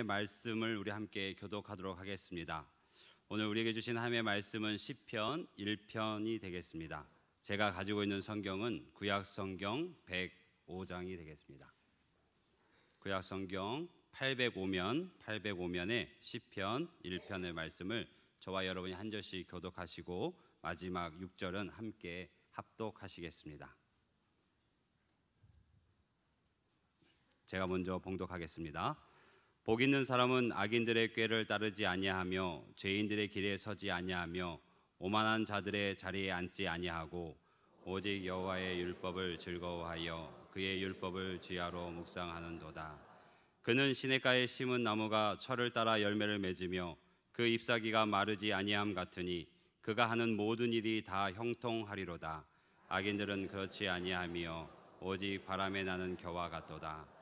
말씀을 우리 함께 교독하도록 하겠습니다. 오늘 우리에게 주신 하나님의 말씀은 시편 1편이 되겠습니다. 제가 가지고 있는 성경은 구약 성경 105장이 되겠습니다. 구약 성경 805면의 시편 1편의 말씀을 저와 여러분이 한 절씩 교독하시고 마지막 6절은 함께 합독하시겠습니다. 제가 먼저 봉독하겠습니다. 복 있는 사람은 악인들의 꾀를 따르지 아니하며 죄인들의 길에 서지 아니하며 오만한 자들의 자리에 앉지 아니하고 오직 여호와의 율법을 즐거워하여 그의 율법을 주야로 묵상하는도다. 그는 시냇가에 심은 나무가 철을 따라 열매를 맺으며 그 잎사귀가 마르지 아니함 같으니 그가 하는 모든 일이 다 형통하리로다. 악인들은 그렇지 아니하며 오직 바람에 나는 겨와 같도다.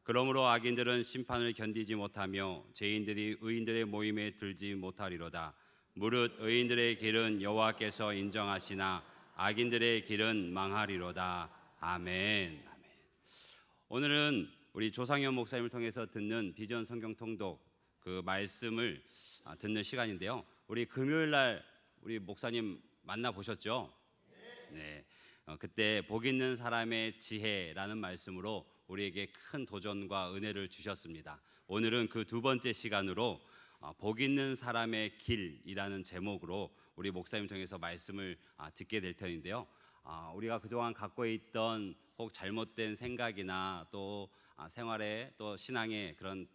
그러므로 악인들은 심판을 견디지 못하며 죄인들이 의인들의 모임에 들지 못하리로다. 무릇 의인들의 길은 여호와께서 인정하시나 악인들의 길은 망하리로다. 아멘. 오늘은 우리 조상현 목사님을 통해서 듣는 비전 성경 통독 그 말씀을 듣는 시간인데요. 우리 금요일 날 우리 목사님 만나 보셨죠? 네. 그때 복 있는 사람의 지혜라는 말씀으로 우리에게 큰 도전과 은혜를 주셨습니다. 오늘은 그 두 번째 시간으로 복 있는 사람의 길이라는 제목으로 우리 목사님 통해서 말씀을 듣게 될 터인데요. 우리가 그동안 갖고 있던 혹 잘못된 생각이나 또 생활에 또 신앙에 그런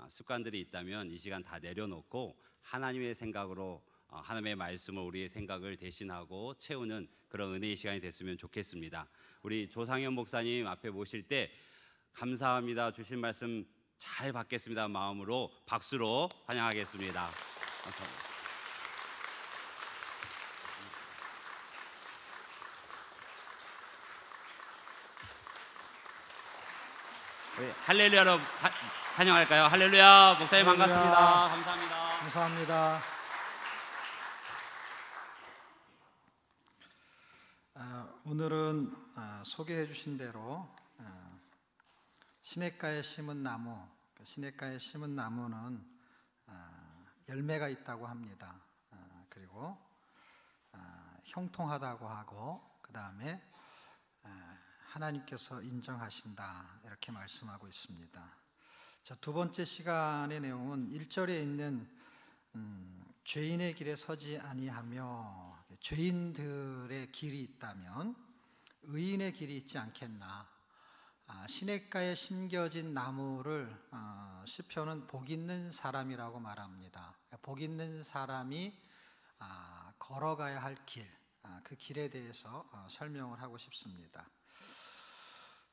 습관들이 있다면 이 시간 다 내려놓고 하나님의 생각으로 하나님의 말씀을 우리의 생각을 대신하고 채우는 그런 은혜의 시간이 됐으면 좋겠습니다. 우리 조상현 목사님 앞에 모실 때 감사합니다. 주신 말씀 잘 받겠습니다. 마음으로 박수로 환영하겠습니다. 감사합니다. 우리 할렐루야로 환영할까요? 할렐루야. 목사님 할렐루야. 반갑습니다. 감사합니다. 감사합니다. 오늘은 소개해 주신 대로 시냇가에 심은 나무, 시냇가에 심은 나무는 열매가 있다고 합니다. 그리고 형통하다고 하고 그 다음에 하나님께서 인정하신다 이렇게 말씀하고 있습니다. 자, 두 번째 시간의 내용은 1절에 있는 죄인의 길에 서지 아니하며 죄인들의 길이 있다면 의인의 길이 있지 않겠나. 시냇가에 심겨진 나무를 시편은 복 있는 사람이라고 말합니다. 복 있는 사람이 걸어가야 할 길, 그 길에 대해서 설명을 하고 싶습니다.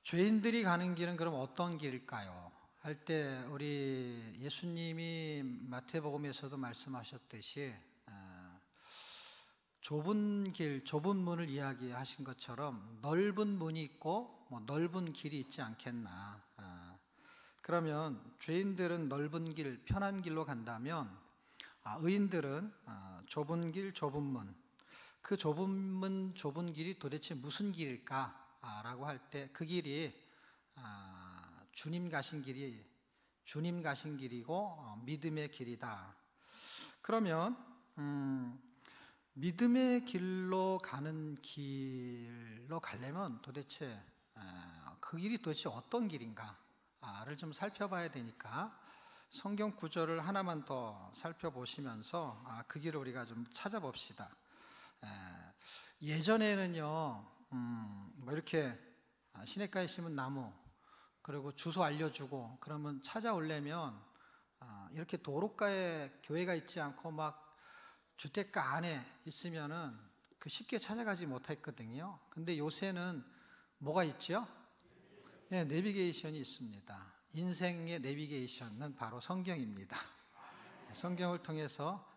죄인들이 가는 길은 그럼 어떤 길일까요? 할 때 우리 예수님이 마태복음에서도 말씀하셨듯이 좁은 길, 좁은 문을 이야기하신 것처럼 넓은 문이 있고 넓은 길이 있지 않겠나. 그러면 죄인들은 넓은 길, 편한 길로 간다면 의인들은 좁은 길, 좁은 문. 그 좁은 문, 좁은 길이 도대체 무슨 길일까? 라고 할 때 그 길이 주님 가신 길이고 믿음의 길이다. 그러면 믿음의 길로 가는 길로 가려면 도대체 그 길이 도대체 어떤 길인가를 좀 살펴봐야 되니까 성경 구절을 하나만 더 살펴보시면서 그 길을 우리가 좀 찾아봅시다. 예전에는요 이렇게 시냇가에 심은 나무 그리고 주소 알려주고 그러면 찾아오려면 이렇게 도로가에 교회가 있지 않고 막 주택가 안에 있으면은 그 쉽게 찾아가지 못했거든요. 근데 요새는 뭐가 있죠? 네, 내비게이션이 있습니다. 인생의 내비게이션은 바로 성경입니다. 성경을 통해서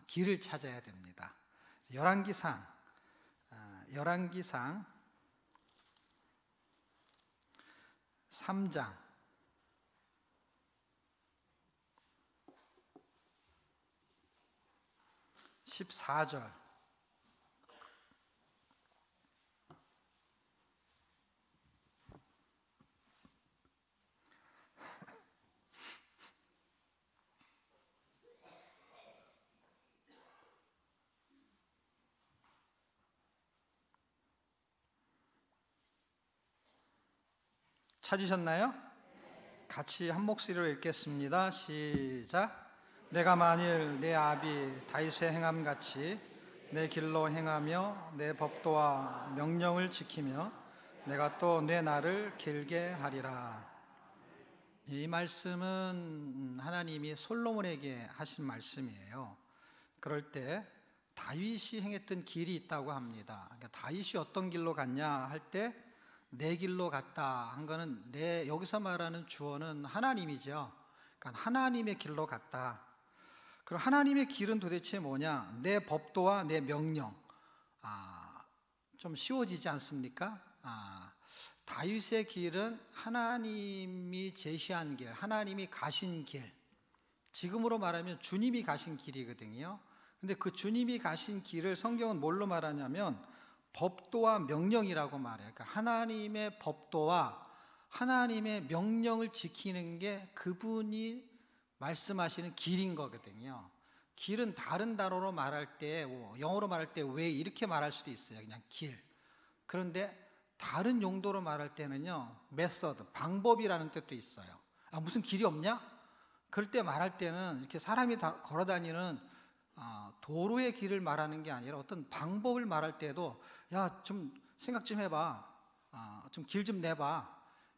길을 찾아야 됩니다. 열왕기상 3장 14절 찾으셨나요? 같이 한 목소리로 읽겠습니다. 시작. 내가 만일 내 아비 다윗의 행함같이 내 길로 행하며 내 법도와 명령을 지키며 내가 또 내 날을 길게 하리라. 이 말씀은 하나님이 솔로몬에게 하신 말씀이에요. 그럴 때 다윗이 행했던 길이 있다고 합니다. 그러니까 다윗이 어떤 길로 갔냐 할 때 내 길로 갔다 한 거는 여기서 말하는 주어는 하나님이죠. 그러니까 하나님의 길로 갔다. 그럼 하나님의 길은 도대체 뭐냐? 내 법도와 내 명령. 좀 쉬워지지 않습니까? 다윗의 길은 하나님이 제시한 길, 하나님이 가신 길. 지금으로 말하면 주님이 가신 길이거든요. 근데 그 주님이 가신 길을 성경은 뭘로 말하냐면 법도와 명령이라고 말해요. 그러니까 하나님의 법도와 하나님의 명령을 지키는 게 그분이 말씀하시는 길인 거거든요. 길은 다른 단어로 말할 때, 영어로 말할 때 왜 이렇게 말할 수도 있어요. 그냥 길. 그런데 다른 용도로 말할 때는요, 메서드, 방법이라는 뜻도 있어요. 무슨 길이 없냐? 그럴 때 말할 때는 이렇게 사람이 걸어 다니는 도로의 길을 말하는 게 아니라 어떤 방법을 말할 때도 야, 좀 생각 좀 해봐. 좀 길 좀 내봐.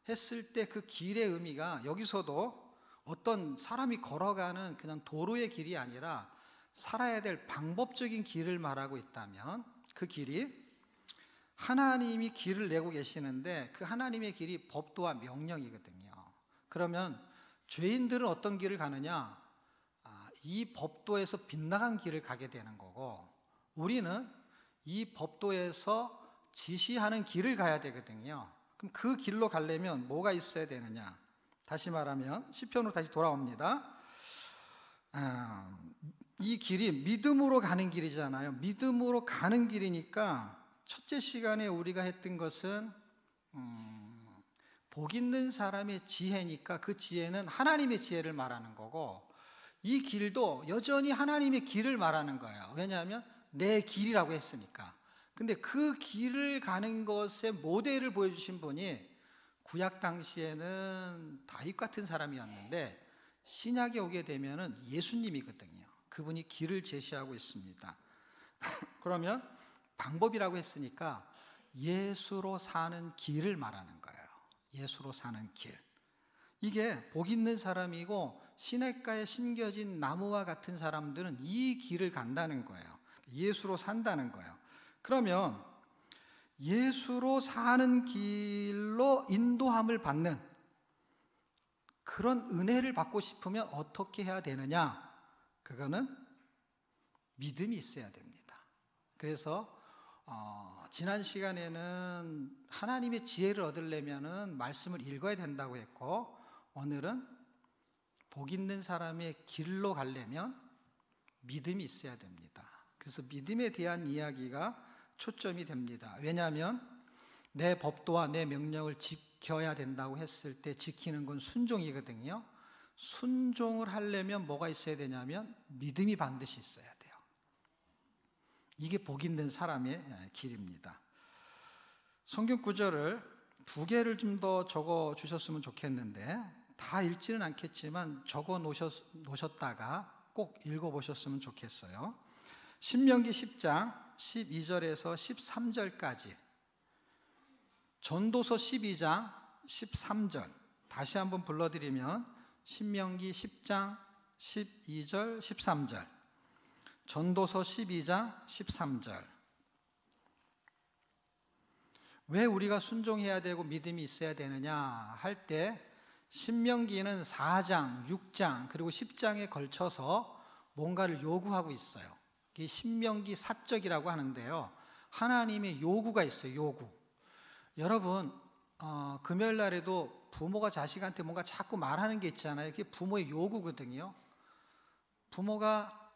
했을 때 그 길의 의미가 여기서도 어떤 사람이 걸어가는 그냥 도로의 길이 아니라 살아야 될 방법적인 길을 말하고 있다면 그 길이 하나님이 길을 내고 계시는데 그 하나님의 길이 법도와 명령이거든요. 그러면 죄인들은 어떤 길을 가느냐? 이 법도에서 빗나간 길을 가게 되는 거고 우리는 이 법도에서 지시하는 길을 가야 되거든요. 그럼 그 길로 가려면 뭐가 있어야 되느냐? 다시 말하면 시편으로 다시 돌아옵니다. 이 길이 믿음으로 가는 길이잖아요. 믿음으로 가는 길이니까 첫째 시간에 우리가 했던 것은 복 있는 사람의 지혜니까 그 지혜는 하나님의 지혜를 말하는 거고 이 길도 여전히 하나님의 길을 말하는 거예요. 왜냐하면 내 길이라고 했으니까. 근데 그 길을 가는 것의 모델을 보여주신 분이 구약 당시에는 다윗 같은 사람이었는데 신약에 오게 되면은 예수님이거든요. 그분이 길을 제시하고 있습니다. 그러면 방법이라고 했으니까 예수로 사는 길을 말하는 거예요. 예수로 사는 길. 이게 복 있는 사람이고 시냇가에 심겨진 나무와 같은 사람들은 이 길을 간다는 거예요. 예수로 산다는 거예요. 그러면 예수로 사는 길로 인도함을 받는 그런 은혜를 받고 싶으면 어떻게 해야 되느냐? 그거는 믿음이 있어야 됩니다. 그래서 지난 시간에는 하나님의 지혜를 얻으려면은 말씀을 읽어야 된다고 했고 오늘은 복 있는 사람의 길로 가려면 믿음이 있어야 됩니다. 그래서 믿음에 대한 이야기가 초점이 됩니다. 왜냐하면 내 법도와 내 명령을 지켜야 된다고 했을 때 지키는 건 순종이거든요. 순종을 하려면 뭐가 있어야 되냐면 믿음이 반드시 있어야 돼요. 이게 복 있는 사람의 길입니다. 성경 구절을 두 개를 좀 더 적어 주셨으면 좋겠는데 다 읽지는 않겠지만 적어 놓으셨다가 꼭 읽어 보셨으면 좋겠어요. 신명기 10장 12절에서 13절까지, 전도서 12장 13절 다시 한번 불러드리면 신명기 10장 12절 13절, 전도서 12장 13절. 왜 우리가 순종해야 되고 믿음이 있어야 되느냐 할 때 신명기는 4장, 6장 그리고 10장에 걸쳐서 뭔가를 요구하고 있어요. 이게 신명기 사적이라고 하는데요. 하나님의 요구가 있어요. 요구. 여러분 금요일 날에도 부모가 자식한테 뭔가 자꾸 말하는 게 있잖아요. 그게 부모의 요구거든요. 부모가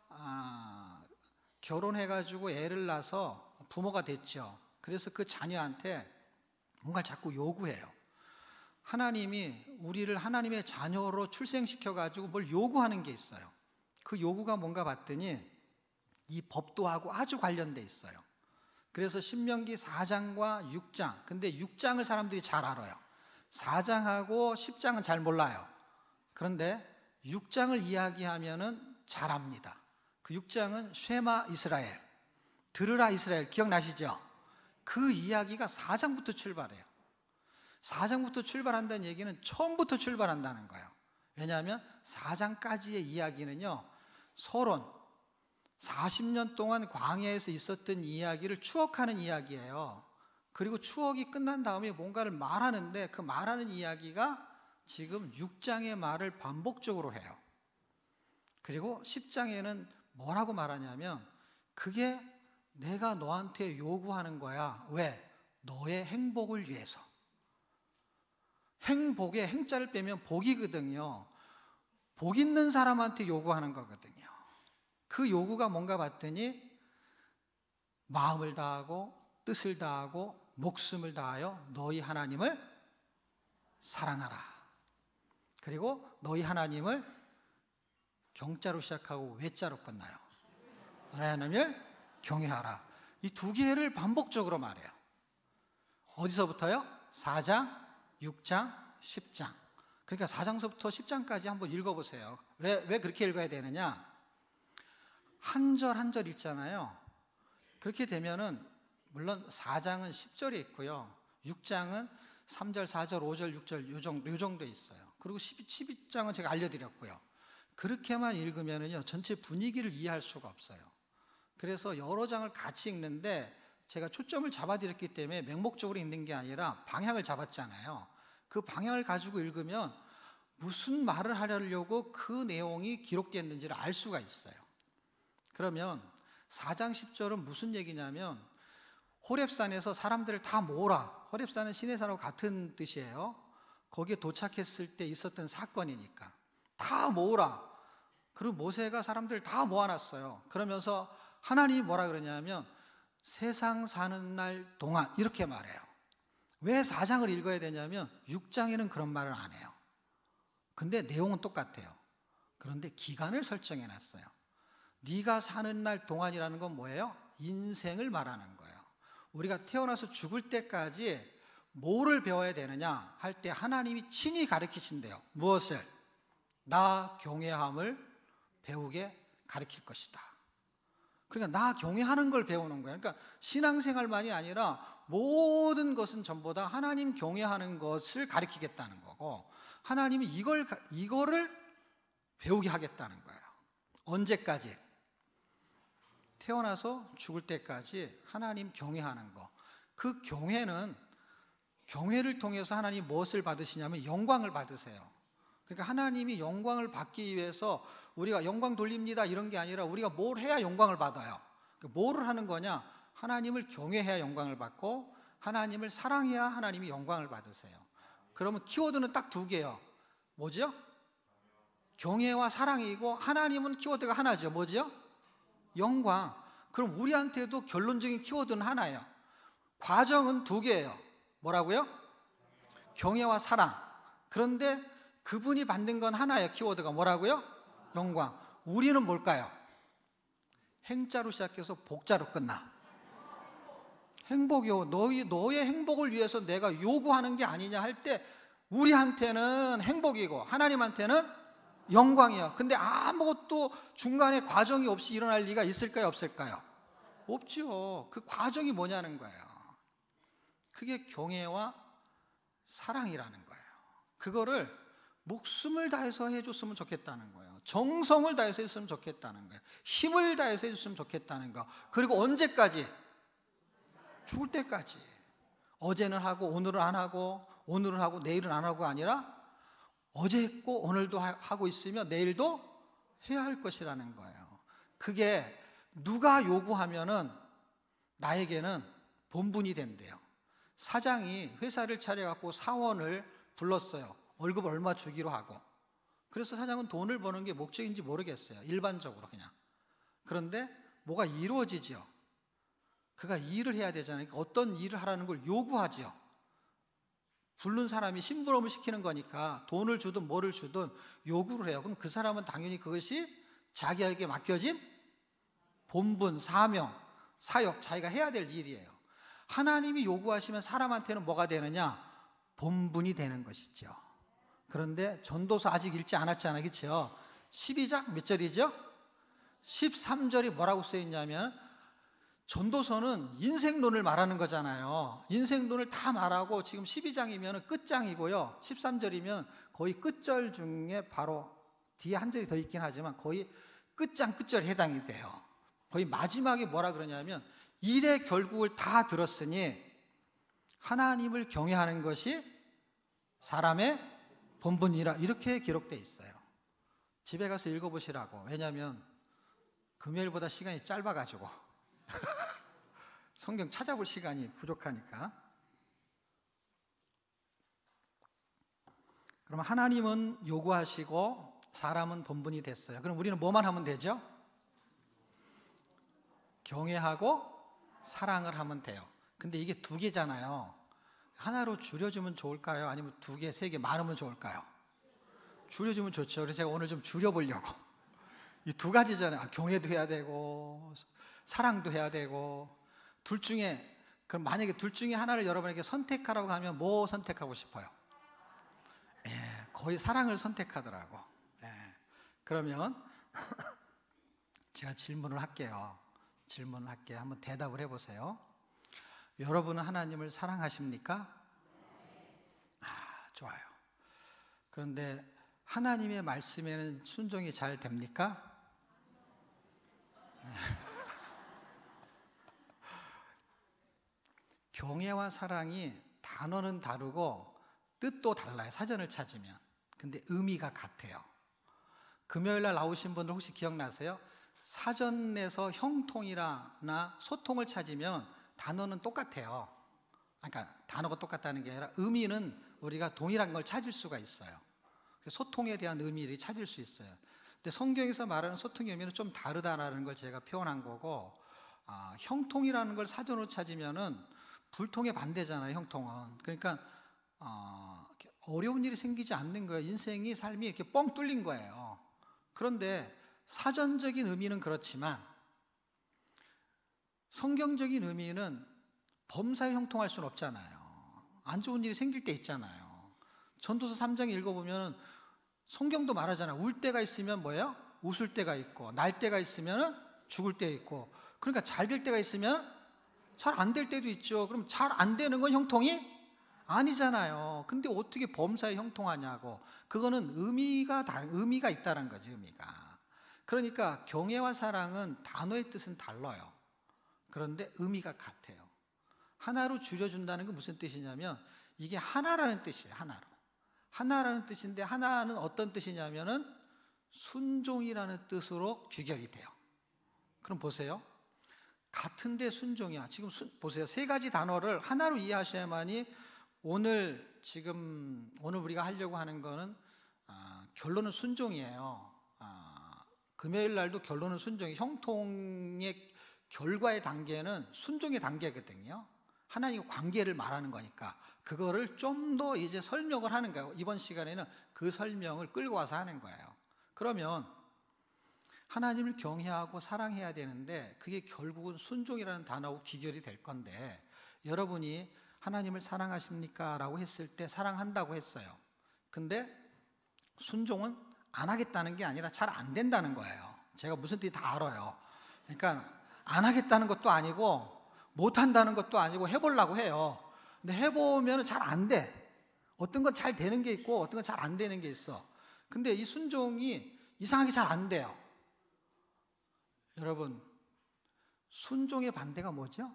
결혼해가지고 애를 낳아서 부모가 됐죠. 그래서 그 자녀한테 뭔가 자꾸 요구해요. 하나님이 우리를 하나님의 자녀로 출생시켜가지고 뭘 요구하는 게 있어요. 그 요구가 뭔가 봤더니 이 법도하고 아주 관련돼 있어요. 그래서 신명기 4장과 6장, 근데 6장을 사람들이 잘 알아요. 4장하고 10장은 잘 몰라요. 그런데 6장을 이야기하면은 잘 압니다. 그 6장은 쉐마 이스라엘, 들으라 이스라엘, 기억나시죠? 그 이야기가 4장부터 출발해요. 4장부터 출발한다는 얘기는 처음부터 출발한다는 거예요. 왜냐하면 4장까지의 이야기는요, 서론, 40년 동안 광야에서 있었던 이야기를 추억하는 이야기예요. 그리고 추억이 끝난 다음에 뭔가를 말하는데 그 말하는 이야기가 지금 6장의 말을 반복적으로 해요. 그리고 10장에는 뭐라고 말하냐면 그게 내가 너한테 요구하는 거야. 왜? 너의 행복을 위해서. 행복에 행자를 빼면 복이거든요. 복 있는 사람한테 요구하는 거거든요. 그 요구가 뭔가 봤더니 마음을 다하고 뜻을 다하고 목숨을 다하여 너희 하나님을 사랑하라. 그리고 너희 하나님을 경자로 시작하고 외자로 끝나요. 너희 하나님을 경외하라. 이 두 개를 반복적으로 말해요. 어디서부터요? 4장, 6장, 10장. 그러니까 4장서부터 10장까지 한번 읽어보세요. 왜 그렇게 읽어야 되느냐? 한 절 한 절 읽잖아요. 그렇게 되면은 물론 4장은 10절이 있고요. 6장은 3절, 4절, 5절, 6절 요 정도 있어요. 그리고 12장은 제가 알려드렸고요. 그렇게만 읽으면은요, 전체 분위기를 이해할 수가 없어요. 그래서 여러 장을 같이 읽는데 제가 초점을 잡아드렸기 때문에 맹목적으로 읽는 게 아니라 방향을 잡았잖아요. 그 방향을 가지고 읽으면 무슨 말을 하려고 그 내용이 기록되었는지를 알 수가 있어요. 그러면 4장 10절은 무슨 얘기냐면 호렙산에서 사람들을 다 모으라. 호렙산은 시내산하고 같은 뜻이에요. 거기에 도착했을 때 있었던 사건이니까 다 모으라. 그리고 모세가 사람들을 다 모아놨어요. 그러면서 하나님이 뭐라 그러냐면 세상 사는 날 동안 이렇게 말해요. 왜 4장을 읽어야 되냐면 6장에는 그런 말을 안 해요. 근데 내용은 똑같아요. 그런데 기간을 설정해 놨어요. 네가 사는 날 동안이라는 건 뭐예요? 인생을 말하는 거예요. 우리가 태어나서 죽을 때까지 뭐를 배워야 되느냐 할 때 하나님이 친히 가르치신대요. 무엇을? 나 경외함을 배우게 가르칠 것이다. 그러니까 나 경외하는 걸 배우는 거예요. 그러니까 신앙생활만이 아니라 모든 것은 전부 다 하나님 경외하는 것을 가르치겠다는 거고 하나님이 이거를 배우게 하겠다는 거예요. 언제까지? 태어나서 죽을 때까지 하나님 경외하는 거. 그 경외를 통해서 하나님 무엇을 받으시냐면 영광을 받으세요. 그러니까 하나님이 영광을 받기 위해서 우리가 영광 돌립니다 이런 게 아니라 우리가 뭘 해야 영광을 받아요. 뭐를 하는 거냐? 하나님을 경외해야 영광을 받고 하나님을 사랑해야 하나님이 영광을 받으세요. 그러면 키워드는 딱 두 개예요. 뭐죠? 경외와 사랑이고 하나님은 키워드가 하나죠. 뭐죠? 영광. 그럼 우리한테도 결론적인 키워드는 하나예요. 과정은 두 개예요. 뭐라고요? 경외와 사랑. 그런데 그분이 만든 건 하나예요. 키워드가 뭐라고요? 영광. 우리는 뭘까요? 행자로 시작해서 복자로 끝나. 행복이요. 너의 행복을 위해서 내가 요구하는 게 아니냐 할 때 우리한테는 행복이고 하나님한테는 영광이요. 근데 아무것도 중간에 과정이 없이 일어날 리가 있을까요? 없을까요? 없죠. 그 과정이 뭐냐는 거예요. 그게 경외와 사랑이라는 거예요. 그거를 목숨을 다해서 해줬으면 좋겠다는 거예요. 정성을 다해서 해줬으면 좋겠다는 거예요. 힘을 다해서 해줬으면 좋겠다는 거. 그리고 언제까지? 죽을 때까지. 어제는 하고 오늘은 안 하고 오늘은 하고 내일은 안 하고 아니라 어제 했고 오늘도 하고 있으며 내일도 해야 할 것이라는 거예요. 그게 누가 요구하면은 나에게는 본분이 된대요. 사장이 회사를 차려갖고 사원을 불렀어요. 월급 얼마 주기로 하고. 그래서 사장은 돈을 버는 게 목적인지 모르겠어요. 일반적으로 그냥. 그런데 뭐가 이루어지죠. 그가 일을 해야 되잖아요. 어떤 일을 하라는 걸 요구하죠. 부른 사람이 심부름을 시키는 거니까 돈을 주든 뭐를 주든 요구를 해요. 그럼 그 사람은 당연히 그것이 자기에게 맡겨진 본분, 사명, 사역, 자기가 해야 될 일이에요. 하나님이 요구하시면 사람한테는 뭐가 되느냐? 본분이 되는 것이죠. 그런데 전도서 아직 읽지 않았잖아요. 그렇죠? 12장 몇 절이죠? 13절이 뭐라고 쓰여 있냐면 전도서는 인생론을 말하는 거잖아요. 인생론을 다 말하고 지금 12장이면 끝장이고요. 13절이면 거의 끝절 중에 바로 뒤에 한 절이 더 있긴 하지만 거의 끝절에 해당이 돼요. 거의 마지막에 뭐라 그러냐면 일의 결국을 다 들었으니 하나님을 경외하는 것이 사람의 본분이라 이렇게 기록되어 있어요. 집에 가서 읽어보시라고. 왜냐하면 금요일보다 시간이 짧아가지고 성경 찾아볼 시간이 부족하니까. 그럼 하나님은 요구하시고 사람은 본분이 됐어요. 그럼 우리는 뭐만 하면 되죠? 경외하고 사랑을 하면 돼요. 근데 이게 두 개잖아요. 하나로 줄여주면 좋을까요? 아니면 두 개, 세 개 많으면 좋을까요? 줄여주면 좋죠. 그래서 제가 오늘 좀 줄여보려고. 이 두 가지잖아요. 경외도 해야 되고 사랑도 해야 되고. 둘 중에, 그럼 만약에 둘 중에 하나를 여러분에게 선택하라고 하면 뭐 선택하고 싶어요? 거의 사랑을 선택하더라고. 그러면 제가 질문을 할게요. 한번 대답을 해보세요. 여러분은 하나님을 사랑하십니까? 좋아요. 그런데 하나님의 말씀에는 순종이 잘 됩니까? 경외와 사랑이 단어는 다르고 뜻도 달라요. 사전을 찾으면. 근데 의미가 같아요. 금요일 날 나오신 분들 혹시 기억나세요? 사전에서 형통이나 소통을 찾으면 단어는 똑같아요. 그러니까 단어가 똑같다는 게 아니라 의미는 우리가 동일한 걸 찾을 수가 있어요. 소통에 대한 의미를 찾을 수 있어요. 근데 성경에서 말하는 소통의 의미는 좀 다르다라는 걸 제가 표현한 거고, 형통이라는 걸 사전으로 찾으면은 불통의 반대잖아요. 형통은. 그러니까 어려운 일이 생기지 않는 거예요. 인생이 삶이 이렇게 뻥 뚫린 거예요. 그런데 사전적인 의미는 그렇지만 성경적인 의미는 범사에 형통할 수는 없잖아요. 안 좋은 일이 생길 때 있잖아요. 전도서 3장 읽어보면 성경도 말하잖아요. 울 때가 있으면 뭐예요? 웃을 때가 있고, 날 때가 있으면 죽을 때 있고, 그러니까 잘 될 때가 있으면 잘 안 될 때도 있죠. 그럼 잘 안 되는 건 형통이 아니잖아요. 근데 어떻게 범사에 형통하냐고. 그거는 의미가 있다는 거지, 의미가. 그러니까 경애와 사랑은 단어의 뜻은 달라요. 그런데 의미가 같아요. 하나로 줄여준다는 건 무슨 뜻이냐면 이게 하나라는 뜻이에요. 하나라는 뜻인데 하나는 어떤 뜻이냐면은 순종이라는 뜻으로 귀결이 돼요. 그럼 보세요. 같은데 순종이야. 지금 보세요. 세 가지 단어를 하나로 이해하셔야만이 오늘 우리가 하려고 하는 거는 결론은 순종이에요. 금요일 날도 결론은 순종이, 형통의 결과의 단계는 순종의 단계거든요. 하나님과 관계를 말하는 거니까 그거를 좀 더 이제 설명을 하는 거예요. 이번 시간에는 그 설명을 끌고 와서 하는 거예요. 그러면 하나님을 경외하고 사랑해야 되는데 그게 결국은 순종이라는 단어하고 귀결이 될 건데, 여러분이 하나님을 사랑하십니까? 라고 했을 때 사랑한다고 했어요. 근데 순종은 안 하겠다는 게 아니라 잘 안 된다는 거예요. 제가 무슨 뜻인지 다 알아요. 그러니까 안 하겠다는 것도 아니고 못 한다는 것도 아니고 해보려고 해요. 근데 해보면 잘 안 돼. 어떤 건 잘 되는 게 있고 어떤 건 잘 안 되는 게 있어. 근데 이 순종이 이상하게 잘 안 돼요. 여러분, 순종의 반대가 뭐죠?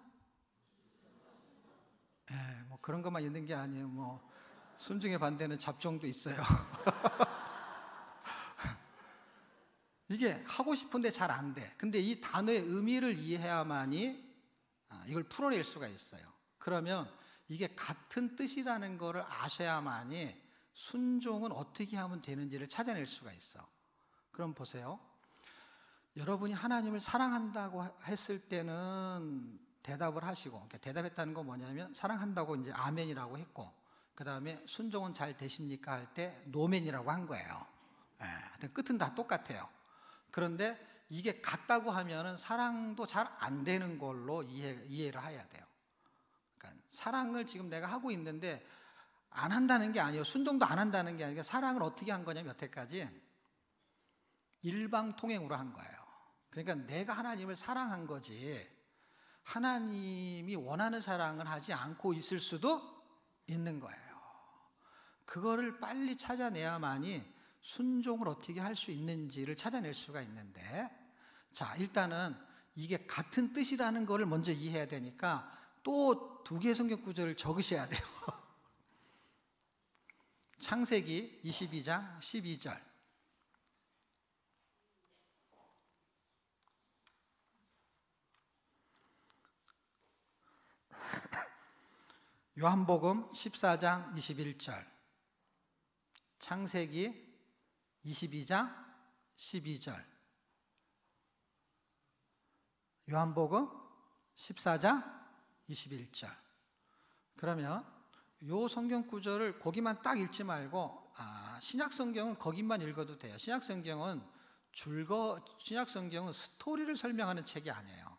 뭐 그런 것만 있는 게 아니에요. 뭐 순종의 반대는 잡종도 있어요. 이게 하고 싶은데 잘 안 돼. 근데 이 단어의 의미를 이해해야만이 이걸 풀어낼 수가 있어요. 그러면 이게 같은 뜻이라는 것을 아셔야만이 순종은 어떻게 하면 되는지를 찾아낼 수가 있어. 그럼 보세요. 여러분이 하나님을 사랑한다고 했을 때는 대답을 하시고, 그러니까 대답했다는 건 뭐냐면 사랑한다고 이제 아멘이라고 했고, 그 다음에 순종은 잘 되십니까? 할 때 노멘이라고 한 거예요. 끝은 다 똑같아요. 그런데 이게 같다고 하면은 사랑도 잘 안 되는 걸로 이해를 해야 돼요. 그러니까 사랑을 지금 내가 하고 있는데 안 한다는 게 아니에요. 순종도 안 한다는 게 아니라 사랑을 어떻게 한 거냐면 여태까지 일방통행으로 한 거예요. 그러니까 내가 하나님을 사랑한 거지 하나님이 원하는 사랑을 하지 않고 있을 수도 있는 거예요. 그거를 빨리 찾아내야만이 순종을 어떻게 할 수 있는지를 찾아낼 수가 있는데, 자, 일단은 이게 같은 뜻이라는 거를 먼저 이해해야 되니까 또 두 개의 성경 구절을 적으셔야 돼요. 창세기 22장 12절. 요한복음 14장 21절. 창세기 22장 12절. 요한복음 14장 21절. 그러면 요 성경 구절을 거기만 딱 읽지 말고 신약 성경은 거기만 읽어도 돼요. 신약 성경은 스토리를 설명하는 책이 아니에요.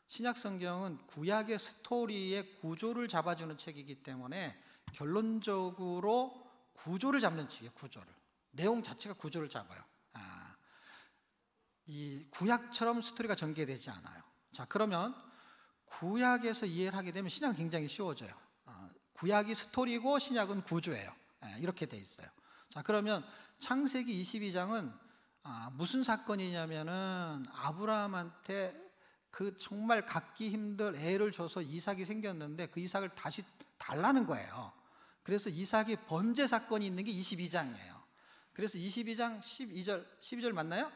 신약 성경은 구약의 스토리의 구조를 잡아주는 책이기 때문에 결론적으로 구조를 잡는 책이에요. 구조를. 내용 자체가 구조를 잡아요. 이 구약처럼 스토리가 전개되지 않아요. 자, 그러면 구약에서 이해를 하게 되면 신약은 굉장히 쉬워져요. 구약이 스토리고 신약은 구조예요. 이렇게 돼 있어요. 자, 그러면 창세기 22장은 무슨 사건이냐면은 아브라함한테 그 정말 갖기 힘들 애를 줘서 이삭이 생겼는데 그 이삭을 다시 달라는 거예요. 그래서 이삭의 번제 사건이 있는 게 22장이에요. 그래서 22장 12절 맞나요?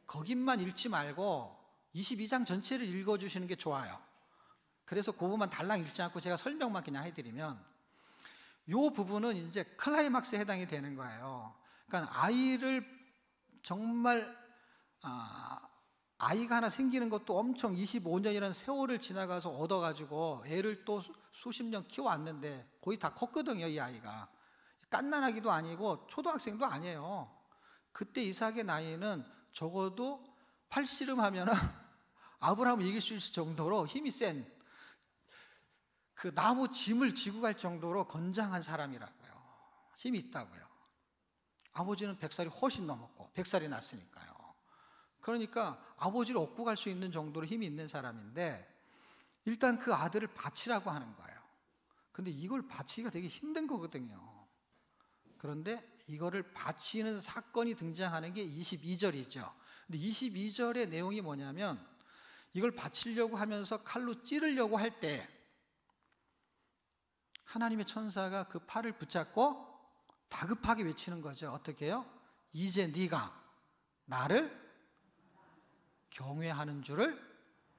거기만 읽지 말고 22장 전체를 읽어주시는 게 좋아요. 그래서 그 부분만 달랑 읽지 않고 제가 설명만 그냥 해드리면 이 부분은 이제 클라이막스에 해당이 되는 거예요. 그러니까 아이를 정말 아이가 하나 생기는 것도 엄청 25년이라는 세월을 지나가서 얻어가지고 애를 또 수십 년 키워왔는데 거의 다 컸거든요. 이 아이가 갓난아기도 아니고 초등학생도 아니에요. 그때 이삭의 나이는 적어도 팔씨름하면은 아브라함을 이길 수 있을 정도로 힘이 센 그 나무 짐을 지고 갈 정도로 건장한 사람이라고요. 힘이 있다고요. 아버지는 100살이 훨씬 넘었고 100살이 났으니까요. 그러니까 아버지를 업고 갈 수 있는 정도로 힘이 있는 사람인데 일단 그 아들을 바치라고 하는 거예요. 근데 이걸 바치기가 되게 힘든 거거든요. 그런데 이거를 바치는 사건이 등장하는 게 22절이죠. 근데 22절의 내용이 뭐냐면 이걸 바치려고 하면서 칼로 찌르려고 할 때 하나님의 천사가 그 팔을 붙잡고 다급하게 외치는 거죠. 어떻게 해요? 이제 네가 나를 경외하는 줄을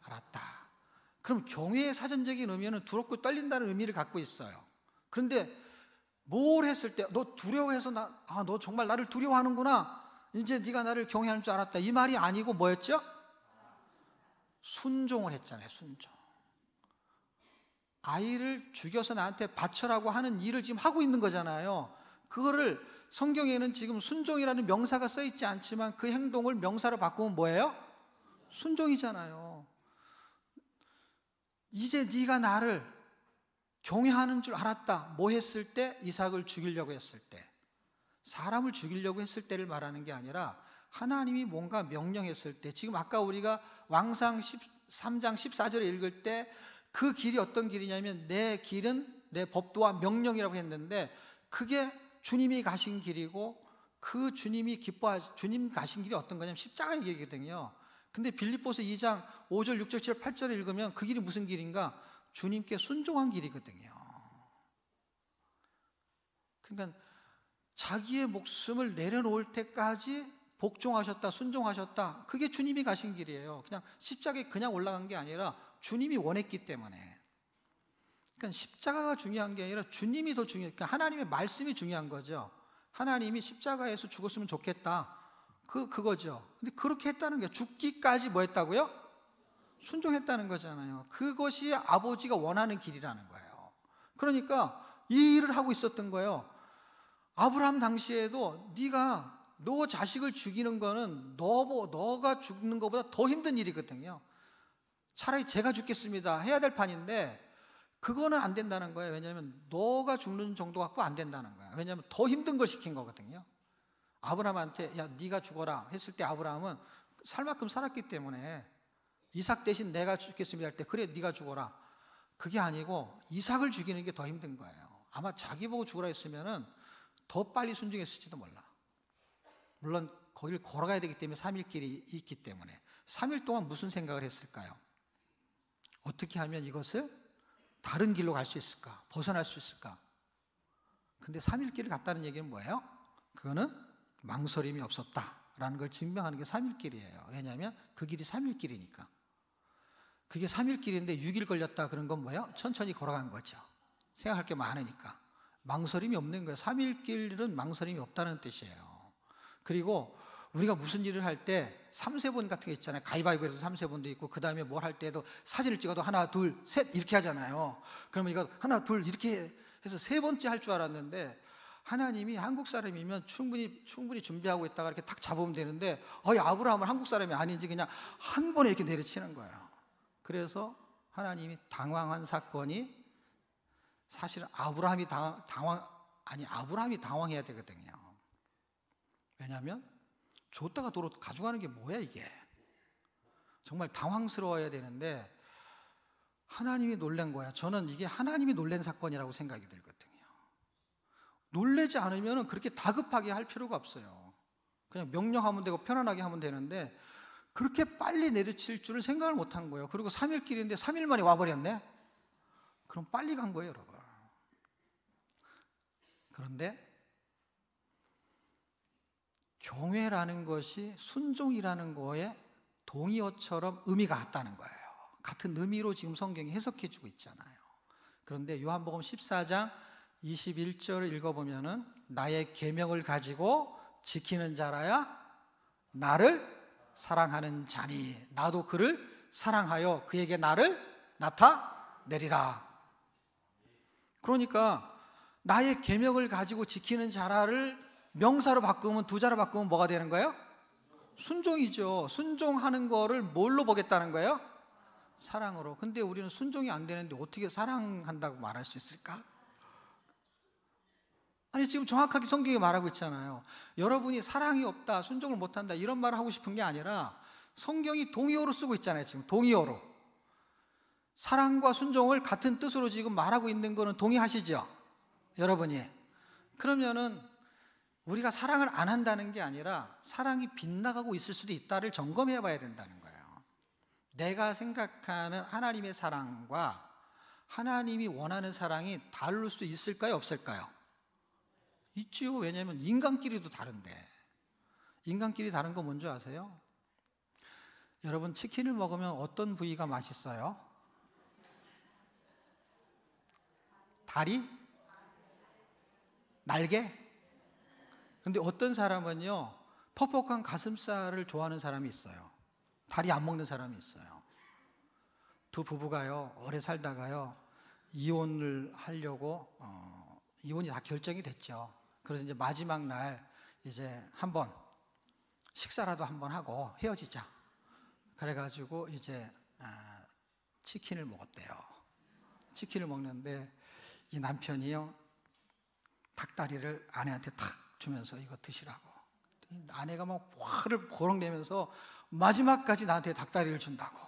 알았다. 그럼 경외의 사전적인 의미는 두렵고 떨린다는 의미를 갖고 있어요. 그런데 뭘 했을 때 너 두려워해서 너 정말 나를 두려워하는구나. 이제 네가 나를 경외하는 줄 알았다. 이 말이 아니고 뭐였죠? 순종을 했잖아요. 순종. 아이를 죽여서 나한테 바쳐라고 하는 일을 지금 하고 있는 거잖아요. 그거를 성경에는 지금 순종이라는 명사가 써 있지 않지만 그 행동을 명사로 바꾸면 뭐예요? 순종이잖아요. 이제 네가 나를 경외하는 줄 알았다. 뭐 했을 때? 이삭을 죽이려고 했을 때. 사람을 죽이려고 했을 때를 말하는 게 아니라 하나님이 뭔가 명령했을 때. 지금 아까 우리가 왕상 13장 14절에 읽을 때 그 길이 어떤 길이냐면 내 길은 내 법도와 명령이라고 했는데 그게 주님이 가신 길이고 그 주님 가신 길이 어떤 거냐면 십자가의 길이거든요. 근데 빌립보서 2장 5절, 6절, 7절, 8절을 읽으면 그 길이 무슨 길인가? 주님께 순종한 길이거든요. 그러니까 자기의 목숨을 내려놓을 때까지 복종하셨다, 순종하셨다. 그게 주님이 가신 길이에요. 그냥 십자가에 그냥 올라간 게 아니라 주님이 원했기 때문에. 그러니까 십자가가 중요한 게 아니라 주님이 더 중요해요. 그러니까 하나님의 말씀이 중요한 거죠. 하나님이 십자가에서 죽었으면 좋겠다. 그거죠. 근데 그렇게 했다는 게 죽기까지 뭐 했다고요? 순종했다는 거잖아요. 그것이 아버지가 원하는 길이라는 거예요. 그러니까 이 일을 하고 있었던 거예요. 아브라함 당시에도 너 자식을 죽이는 거는 너가 죽는 것보다 더 힘든 일이거든요. 차라리 제가 죽겠습니다 해야 될 판인데 그거는 안 된다는 거예요. 왜냐하면 너가 죽는 정도 갖고 안 된다는 거야. 왜냐하면 더 힘든 걸 시킨 거거든요. 아브라함한테 야 네가 죽어라 했을 때 아브라함은 살 만큼 살았기 때문에 이삭 대신 내가 죽겠습니다 할 때 그래 네가 죽어라. 그게 아니고 이삭을 죽이는 게 더 힘든 거예요. 아마 자기 보고 죽으라 했으면은 더 빨리 순종했을지도 몰라. 물론 거기를 걸어가야 되기 때문에 3일 길이 있기 때문에 3일 동안 무슨 생각을 했을까요? 어떻게 하면 이것을 다른 길로 갈 수 있을까? 벗어날 수 있을까? 근데 3일 길을 갔다는 얘기는 뭐예요? 그거는 망설임이 없었다라는 걸 증명하는 게 3일 길이에요. 왜냐하면 그 길이 3일 길이니까. 그게 3일 길인데 6일 걸렸다 그런 건 뭐예요? 천천히 걸어간 거죠. 생각할 게 많으니까. 망설임이 없는 거예요. 3일 길은 망설임이 없다는 뜻이에요. 그리고 우리가 무슨 일을 할 때 3세번 같은 게 있잖아요. 가위바위보에도 3세번도 있고 그 다음에 뭘 할 때도 사진을 찍어도 하나 둘 셋 이렇게 하잖아요. 그러면 이거 하나 둘 이렇게 해서 3번째 할 줄 알았는데 하나님이 한국 사람이면 충분히 준비하고 있다가 이렇게 탁 잡으면 되는데 아브라함은 한국 사람이 아닌지 그냥 한 번에 이렇게 내려치는 거예요. 그래서 하나님이 당황한 사건이 사실은 아브라함이 당황해야 되거든요. 왜냐하면 줬다가 도로 가져가는 게 뭐야 이게. 정말 당황스러워야 되는데 하나님이 놀란 거야. 저는 이게 하나님이 놀란 사건이라고 생각이 들거든요. 놀라지 않으면 그렇게 다급하게 할 필요가 없어요. 그냥 명령하면 되고 편안하게 하면 되는데 그렇게 빨리 내려칠 줄을 생각을 못한 거예요. 그리고 3일 길인데 3일 만에 와버렸네. 그럼 빨리 간 거예요 여러분. 그런데 경외라는 것이 순종이라는 거에 동의어처럼 의미가 같다는 거예요. 같은 의미로 지금 성경이 해석해 주고 있잖아요. 그런데 요한복음 14장 21절을 읽어보면은 나의 계명을 가지고 지키는 자라야 나를 사랑하는 자니 나도 그를 사랑하여 그에게 나를 나타내리라. 그러니까 나의 계명을 가지고 지키는 자라를 명사로 바꾸면 두자로 바꾸면 뭐가 되는 거예요? 순종이죠. 순종하는 거를 뭘로 보겠다는 거예요? 사랑으로. 근데 우리는 순종이 안 되는데 어떻게 사랑한다고 말할 수 있을까? 아니 지금 정확하게 성경이 말하고 있잖아요. 여러분이 사랑이 없다, 순종을 못한다 이런 말을 하고 싶은 게 아니라 성경이 동의어로 쓰고 있잖아요. 지금 동의어로 사랑과 순종을 같은 뜻으로 지금 말하고 있는 거는 동의하시죠? 여러분이. 그러면은 우리가 사랑을 안 한다는 게 아니라 사랑이 빗나가고 있을 수도 있다를 점검해 봐야 된다는 거예요. 내가 생각하는 하나님의 사랑과 하나님이 원하는 사랑이 다를 수 있을까요? 없을까요? 있지요. 왜냐하면 인간끼리도 다른데. 인간끼리 다른 거 뭔지 아세요? 여러분 치킨을 먹으면 어떤 부위가 맛있어요? 다리? 날개? 근데 어떤 사람은요 퍽퍽한 가슴살을 좋아하는 사람이 있어요. 다리 안 먹는 사람이 있어요. 두 부부가요 오래 살다가요 이혼을 하려고 이혼이 다 결정이 됐죠. 그래서 이제 마지막 날 이제 한번 식사라도 한번 하고 헤어지자. 그래가지고 이제 치킨을 먹었대요. 치킨을 먹는데 이 남편이요 닭다리를 아내한테 탁 주면서 이거 드시라고. 아내가 막 화를 고럭 내면서 마지막까지 나한테 닭다리를 준다고.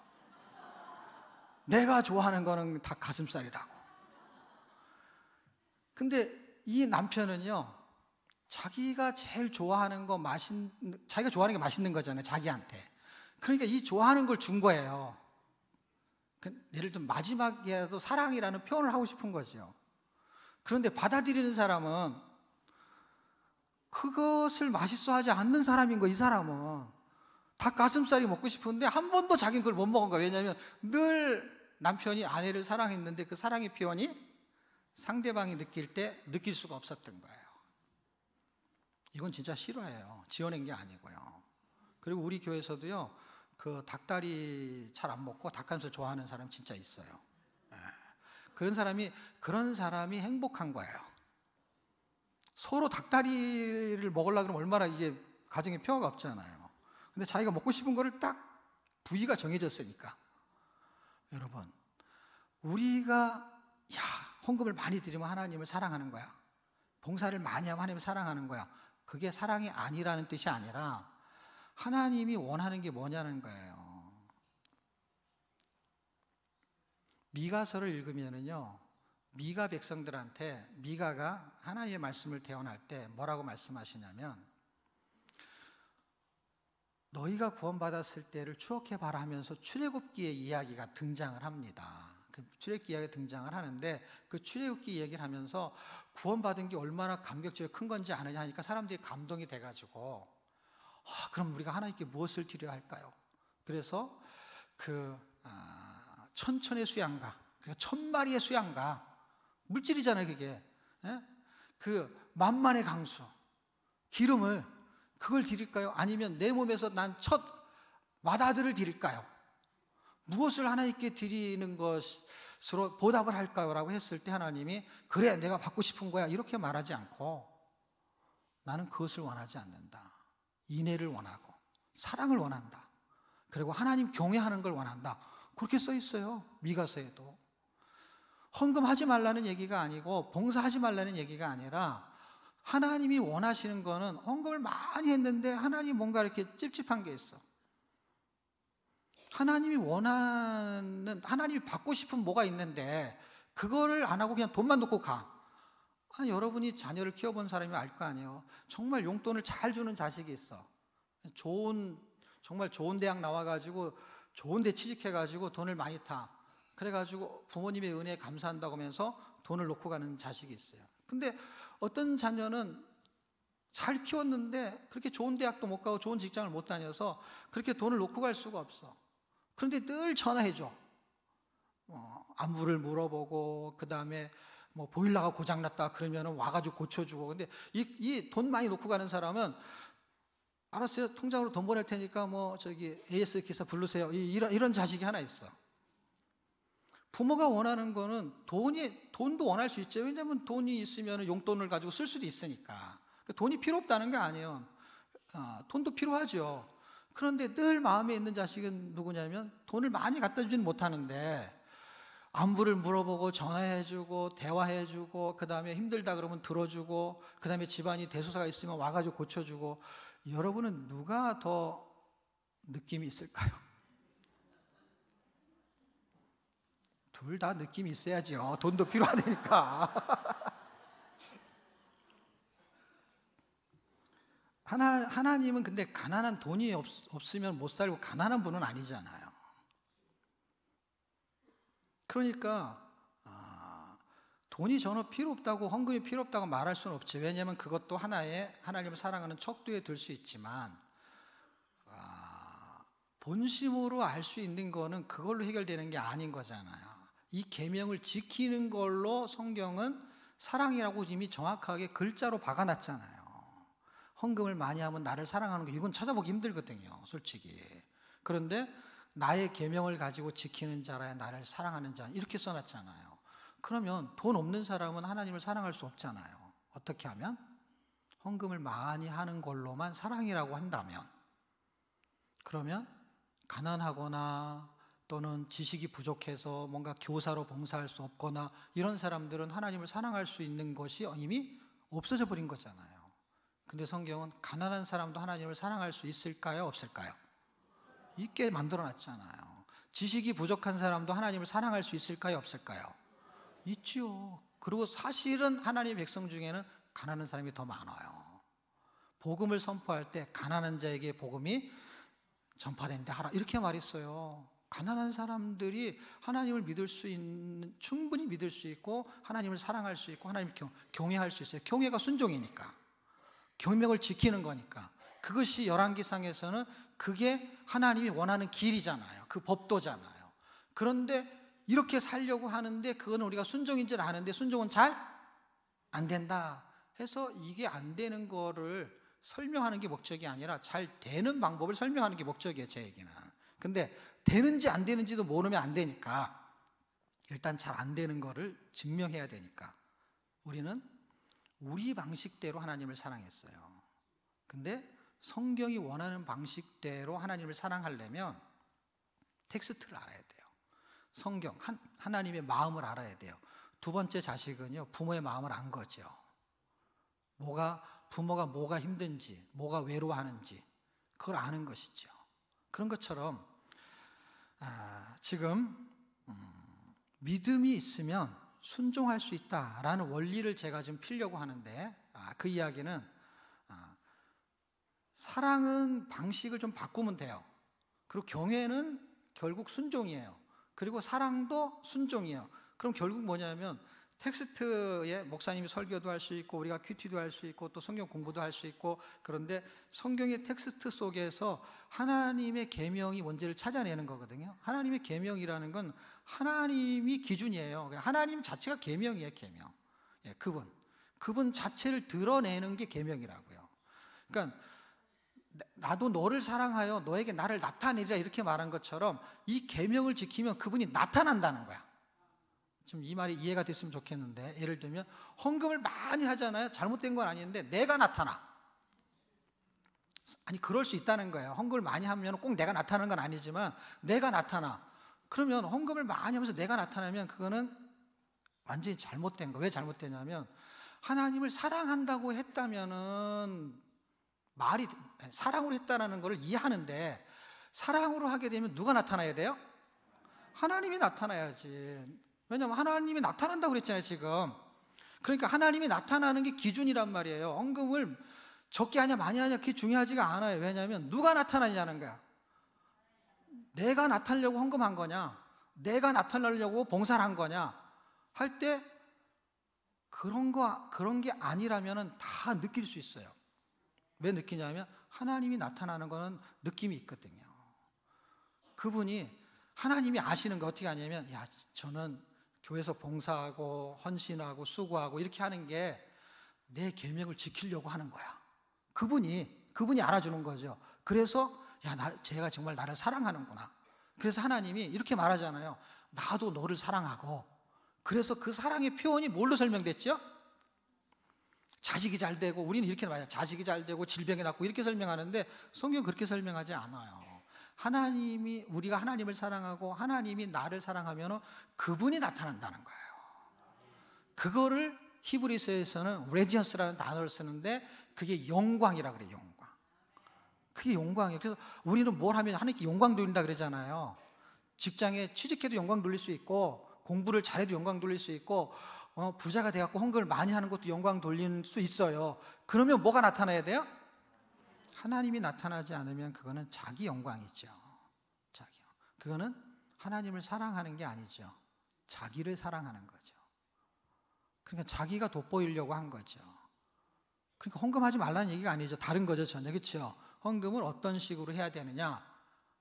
내가 좋아하는 거는 닭 가슴살이라고. 근데 이 남편은요 자기가 제일 좋아하는 거 자기가 좋아하는 게 맛있는 거잖아요 자기한테. 그러니까 이 좋아하는 걸 준 거예요. 예를 들면 마지막이라도 사랑이라는 표현을 하고 싶은 거죠. 그런데 받아들이는 사람은 그것을 맛있어 하지 않는 사람인 거예요. 이 사람은 닭 가슴살이 먹고 싶은데 한 번도 자기는 그걸 못 먹은 거예요. 왜냐하면 늘 남편이 아내를 사랑했는데 그 사랑의 표현이 상대방이 느낄 때 느낄 수가 없었던 거예요. 이건 진짜 실화예요. 지어낸 게 아니고요. 그리고 우리 교회에서도요 그 닭다리 잘 안 먹고 닭가슴살 좋아하는 사람 진짜 있어요. 그런 사람이 행복한 거예요. 서로 닭다리를 먹으려고 그러면 얼마나 이게 가정에 평화가 없잖아요. 근데 자기가 먹고 싶은 거를 딱 부위가 정해졌으니까. 여러분, 우리가 헌금을 많이 드리면 하나님을 사랑하는 거야. 봉사를 많이 하면 하나님을 사랑하는 거야. 그게 사랑이 아니라는 뜻이 아니라 하나님이 원하는 게 뭐냐는 거예요. 미가서를 읽으면은요, 미가 백성들한테 미가가 하나님의 말씀을 대언할 때 뭐라고 말씀하시냐면, 너희가 구원받았을 때를 추억해봐라 하면서 출애굽기의 이야기가 등장을 합니다. 그 출애굽기 이야기가 등장을 하는데, 그 출애굽기 얘기를 하면서 구원받은 게 얼마나 감격적이고 큰 건지 아느냐 하니까 사람들이 감동이 돼가지고, 그럼 우리가 하나님께 무엇을 드려야 할까요? 그래서 천천의 수양가, 그러니까 1000마리의 수양가, 물질이잖아요 그게. 그 만만의 강수, 기름을, 그걸 드릴까요? 아니면 내 몸에서 난 첫 맏아들을 드릴까요? 무엇을 하나님께 드리는 것으로 보답을 할까요? 라고 했을 때 하나님이, 그래 내가 받고 싶은 거야, 이렇게 말하지 않고, 나는 그것을 원하지 않는다. 인애를 원하고 사랑을 원한다. 그리고 하나님 경외하는 걸 원한다. 그렇게 써 있어요. 미가서에도. 헌금하지 말라는 얘기가 아니고 봉사하지 말라는 얘기가 아니라, 하나님이 원하시는 거는, 헌금을 많이 했는데 하나님이 뭔가 이렇게 찝찝한 게 있어. 하나님이 원하는, 하나님이 받고 싶은 뭐가 있는데 그거를 안 하고 그냥 돈만 놓고 가. 여러분이 자녀를 키워본 사람이 알 거 아니에요. 정말 용돈을 잘 주는 자식이 있어. 정말 좋은 대학 나와가지고 좋은 데 취직해가지고 돈을 많이 타. 그래가지고 부모님의 은혜에 감사한다고 하면서 돈을 놓고 가는 자식이 있어요. 근데 어떤 자녀는 잘 키웠는데 그렇게 좋은 대학도 못 가고 좋은 직장을 못 다녀서 그렇게 돈을 놓고 갈 수가 없어. 그런데 늘 전화해줘. 안부를 물어보고, 그 다음에 뭐 보일러가 고장났다 그러면 와가지고 고쳐주고. 근데 이 돈 많이 놓고 가는 사람은, 알았어요, 통장으로 돈 보낼 테니까 뭐 저기 AS 기사 부르세요, 이런 자식이 하나 있어. 부모가 원하는 거는 돈도 원할 수 있죠. 왜냐하면 돈이 있으면 용돈을 가지고 쓸 수도 있으니까. 돈이 필요 없다는 게 아니에요. 돈도 필요하죠. 그런데 늘 마음에 있는 자식은 누구냐면, 돈을 많이 갖다 주지는 못하는데 안부를 물어보고 전화해주고 대화해주고, 그 다음에 힘들다 그러면 들어주고, 그 다음에 집안이 대소사가 있으면 와가지고 고쳐주고. 여러분은 누가 더 느낌이 있을까요? 둘 다 느낌이 있어야죠. 돈도 필요하다니까. 하나님은 근데 가난한 돈이 없으면 못 살고 가난한 분은 아니잖아요. 그러니까 돈이 전혀 필요 없다고, 헌금이 필요 없다고 말할 수는 없지. 왜냐하면 그것도 하나의 하나님을 사랑하는 척도에 들 수 있지만, 본심으로 알 수 있는 거는 그걸로 해결되는 게 아닌 거잖아요. 이 계명을 지키는 걸로 성경은 사랑이라고 이미 정확하게 글자로 박아놨잖아요. 헌금을 많이 하면 나를 사랑하는 거, 이건 찾아보기 힘들거든요, 솔직히. 그런데 나의 계명을 가지고 지키는 자라야 나를 사랑하는 자, 이렇게 써놨잖아요. 그러면 돈 없는 사람은 하나님을 사랑할 수 없잖아요. 어떻게 하면? 헌금을 많이 하는 걸로만 사랑이라고 한다면, 그러면 가난하거나 또는 지식이 부족해서 뭔가 교사로 봉사할 수 없거나 이런 사람들은 하나님을 사랑할 수 있는 것이 이미 없어져 버린 거잖아요. 근데 성경은 가난한 사람도 하나님을 사랑할 수 있을까요? 없을까요? 있게 만들어 놨잖아요. 지식이 부족한 사람도 하나님을 사랑할 수 있을까요? 없을까요? 있지요. 그리고 사실은 하나님의 백성 중에는 가난한 사람이 더 많아요. 복음을 선포할 때 가난한 자에게 복음이 전파되는데 하라, 이렇게 말했어요. 가난한 사람들이 하나님을 믿을 수 있는, 충분히 믿을 수 있고 하나님을 사랑할 수 있고 하나님을 경외할 수 있어요. 경외가 순종이니까, 계명을 지키는 거니까. 그것이 열왕기상에서는 그게 하나님이 원하는 길이잖아요. 그 법도잖아요. 그런데 이렇게 살려고 하는데 그거는 우리가 순종인 줄 아는데 순종은 잘 안 된다 해서, 이게 안 되는 거를 설명하는 게 목적이 아니라 잘 되는 방법을 설명하는 게 목적이에요, 제 얘기는. 근데 되는지 안 되는지도 모르면 안 되니까, 일단 잘 안 되는 거를 증명해야 되니까 우리는 우리 방식대로 하나님을 사랑했어요. 근데 성경이 원하는 방식대로 하나님을 사랑하려면 텍스트를 알아야 돼요. 성경, 하나님의 마음을 알아야 돼요. 두 번째 자식은요, 부모의 마음을 안 거죠. 부모가 뭐가 힘든지, 뭐가 외로워하는지 그걸 아는 것이죠. 그런 것처럼 지금 믿음이 있으면 순종할 수 있다라는 원리를 제가 좀 피려고 하는데, 그 이야기는 사랑은 방식을 좀 바꾸면 돼요. 그리고 경외는 결국 순종이에요. 그리고 사랑도 순종이에요. 그럼 결국 뭐냐면 텍스트에 목사님이 설교도 할 수 있고 우리가 큐티도 할 수 있고 또 성경 공부도 할 수 있고, 그런데 성경의 텍스트 속에서 하나님의 계명이 뭔지를 찾아내는 거거든요. 하나님의 계명이라는 건 하나님이 기준이에요. 하나님 자체가 계명이에요. 계명. 예, 그분 자체를 드러내는 게 계명이라고요. 그러니까 나도 너를 사랑하여 너에게 나를 나타내리라 이렇게 말한 것처럼 이 계명을 지키면 그분이 나타난다는 거야. 지금 이 말이 이해가 됐으면 좋겠는데, 예를 들면 헌금을 많이 하잖아요. 잘못된 건 아닌데 내가 나타나. 아니, 그럴 수 있다는 거예요. 헌금을 많이 하면 꼭 내가 나타나는 건 아니지만 내가 나타나. 그러면 헌금을 많이 하면서 내가 나타나면 그거는 완전히 잘못된 거. 왜 잘못되냐면 하나님을 사랑한다고 했다면은 말이 사랑으로 했다라는 걸 이해하는데, 사랑으로 하게 되면 누가 나타나야 돼요? 하나님이 나타나야지. 왜냐하면 하나님이 나타난다고 그랬잖아요 지금. 그러니까 하나님이 나타나는 게 기준이란 말이에요. 헌금을 적게 하냐 많이 하냐 그게 중요하지가 않아요. 왜냐하면 누가 나타나냐는 거야. 내가 나타내려고 헌금한 거냐, 내가 나타내려고 봉사를 한 거냐 할 때 그런 게 아니라면 다 느낄 수 있어요. 왜 느끼냐면 하나님이 나타나는 거는 느낌이 있거든요. 그분이, 하나님이 아시는 거 어떻게 하냐면, 야, 저는 교회에서 봉사하고 헌신하고 수고하고 이렇게 하는 게 내 계명을 지키려고 하는 거야. 그분이 알아주는 거죠. 그래서 쟤가 정말 나를 사랑하는구나. 그래서 하나님이 이렇게 말하잖아요. 나도 너를 사랑하고. 그래서 그 사랑의 표현이 뭘로 설명됐죠? 자식이 잘 되고, 우리는 이렇게 말해요. 자식이 잘 되고 질병이 낫고 이렇게 설명하는데 성경은 그렇게 설명하지 않아요. 우리가 하나님을 사랑하고 하나님이 나를 사랑하면 그분이 나타난다는 거예요. 그거를 히브리서에서는 레디언스라는 단어를 쓰는데 그게 영광이라고 그래요. 영광. 그게 영광이에요. 그래서 우리는 뭘 하면 하나님께 영광 돌린다 그러잖아요. 직장에 취직해도 영광 돌릴 수 있고, 공부를 잘해도 영광 돌릴 수 있고, 부자가 돼갖고 헌금을 많이 하는 것도 영광 돌릴 수 있어요. 그러면 뭐가 나타나야 돼요? 하나님이 나타나지 않으면 그거는 자기 영광이죠. 그거는 하나님을 사랑하는 게 아니죠. 자기를 사랑하는 거죠. 그러니까 자기가 돋보이려고 한 거죠. 그러니까 헌금하지 말라는 얘기가 아니죠. 다른 거죠 전혀. 그렇죠? 헌금을 어떤 식으로 해야 되느냐,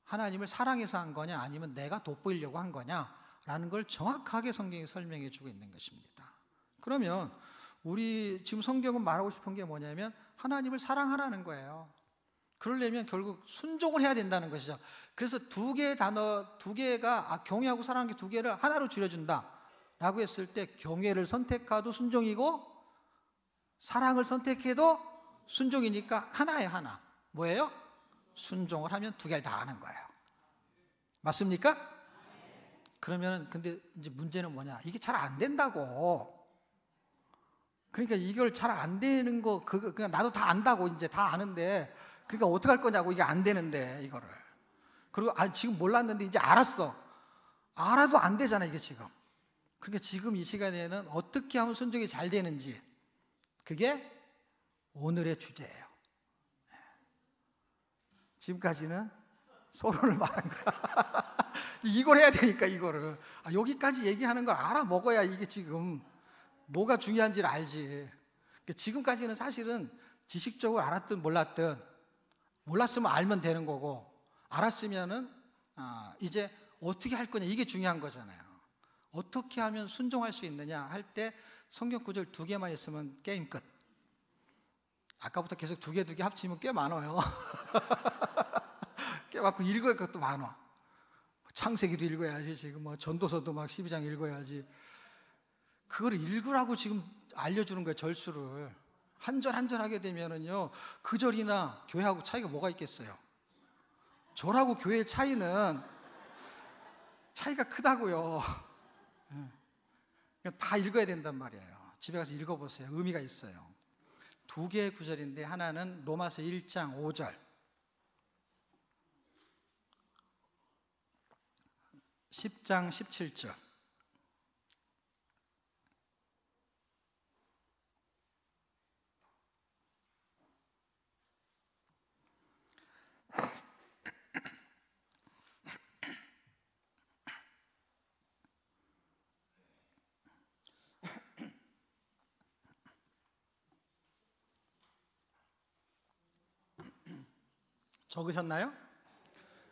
하나님을 사랑해서 한 거냐 아니면 내가 돋보이려고 한 거냐 라는 걸 정확하게 성경이 설명해 주고 있는 것입니다. 그러면 우리 지금 성경은 말하고 싶은 게 뭐냐면 하나님을 사랑하라는 거예요. 그러려면 결국 순종을 해야 된다는 것이죠. 그래서 두 개가 경외하고 사랑하는 게 두 개를 하나로 줄여준다 라고 했을 때, 경외를 선택해도 순종이고 사랑을 선택해도 순종이니까 하나예요. 하나. 뭐예요? 순종을 하면 두 개를 다 하는 거예요. 맞습니까? 그러면 근데 이제 문제는 뭐냐, 이게 잘 안 된다고. 그러니까 이걸 잘 안 되는 거, 그냥 나도 다 안다고, 이제 다 아는데, 그러니까 어떡할 거냐고, 이게 안 되는데 이거를. 그리고 지금 몰랐는데 이제 알았어. 알아도 안 되잖아 이게 지금. 그러니까 지금 이 시간에는 어떻게 하면 순종이 잘 되는지, 그게 오늘의 주제예요. 지금까지는 서론을 말한 거야. 이걸 해야 되니까 이거를 여기까지 얘기하는 걸 알아 먹어야 이게 지금 뭐가 중요한지를 알지. 그러니까 지금까지는 사실은 지식적으로 알았든 몰랐으면 알면 되는 거고, 알았으면은 이제 어떻게 할 거냐, 이게 중요한 거잖아요. 어떻게 하면 순종할 수 있느냐 할 때 성경 구절 2개만 있으면 게임 끝. 아까부터 계속 2개 합치면 꽤 많아요. 꽤 많고 읽어야 것도 많아. 창세기도 읽어야지, 지금 전도서도 막 12장 읽어야지. 그걸 읽으라고 지금 알려주는 거예요. 절수를 한 절 한 절 하게 되면은요, 그 절이나 교회하고 차이가 뭐가 있겠어요? 절하고 교회의 차이가 크다고요. 다 읽어야 된단 말이에요. 집에 가서 읽어보세요. 의미가 있어요. 두 개의 구절인데 하나는 로마서 1장 5절, 10장 17절. 적으셨나요?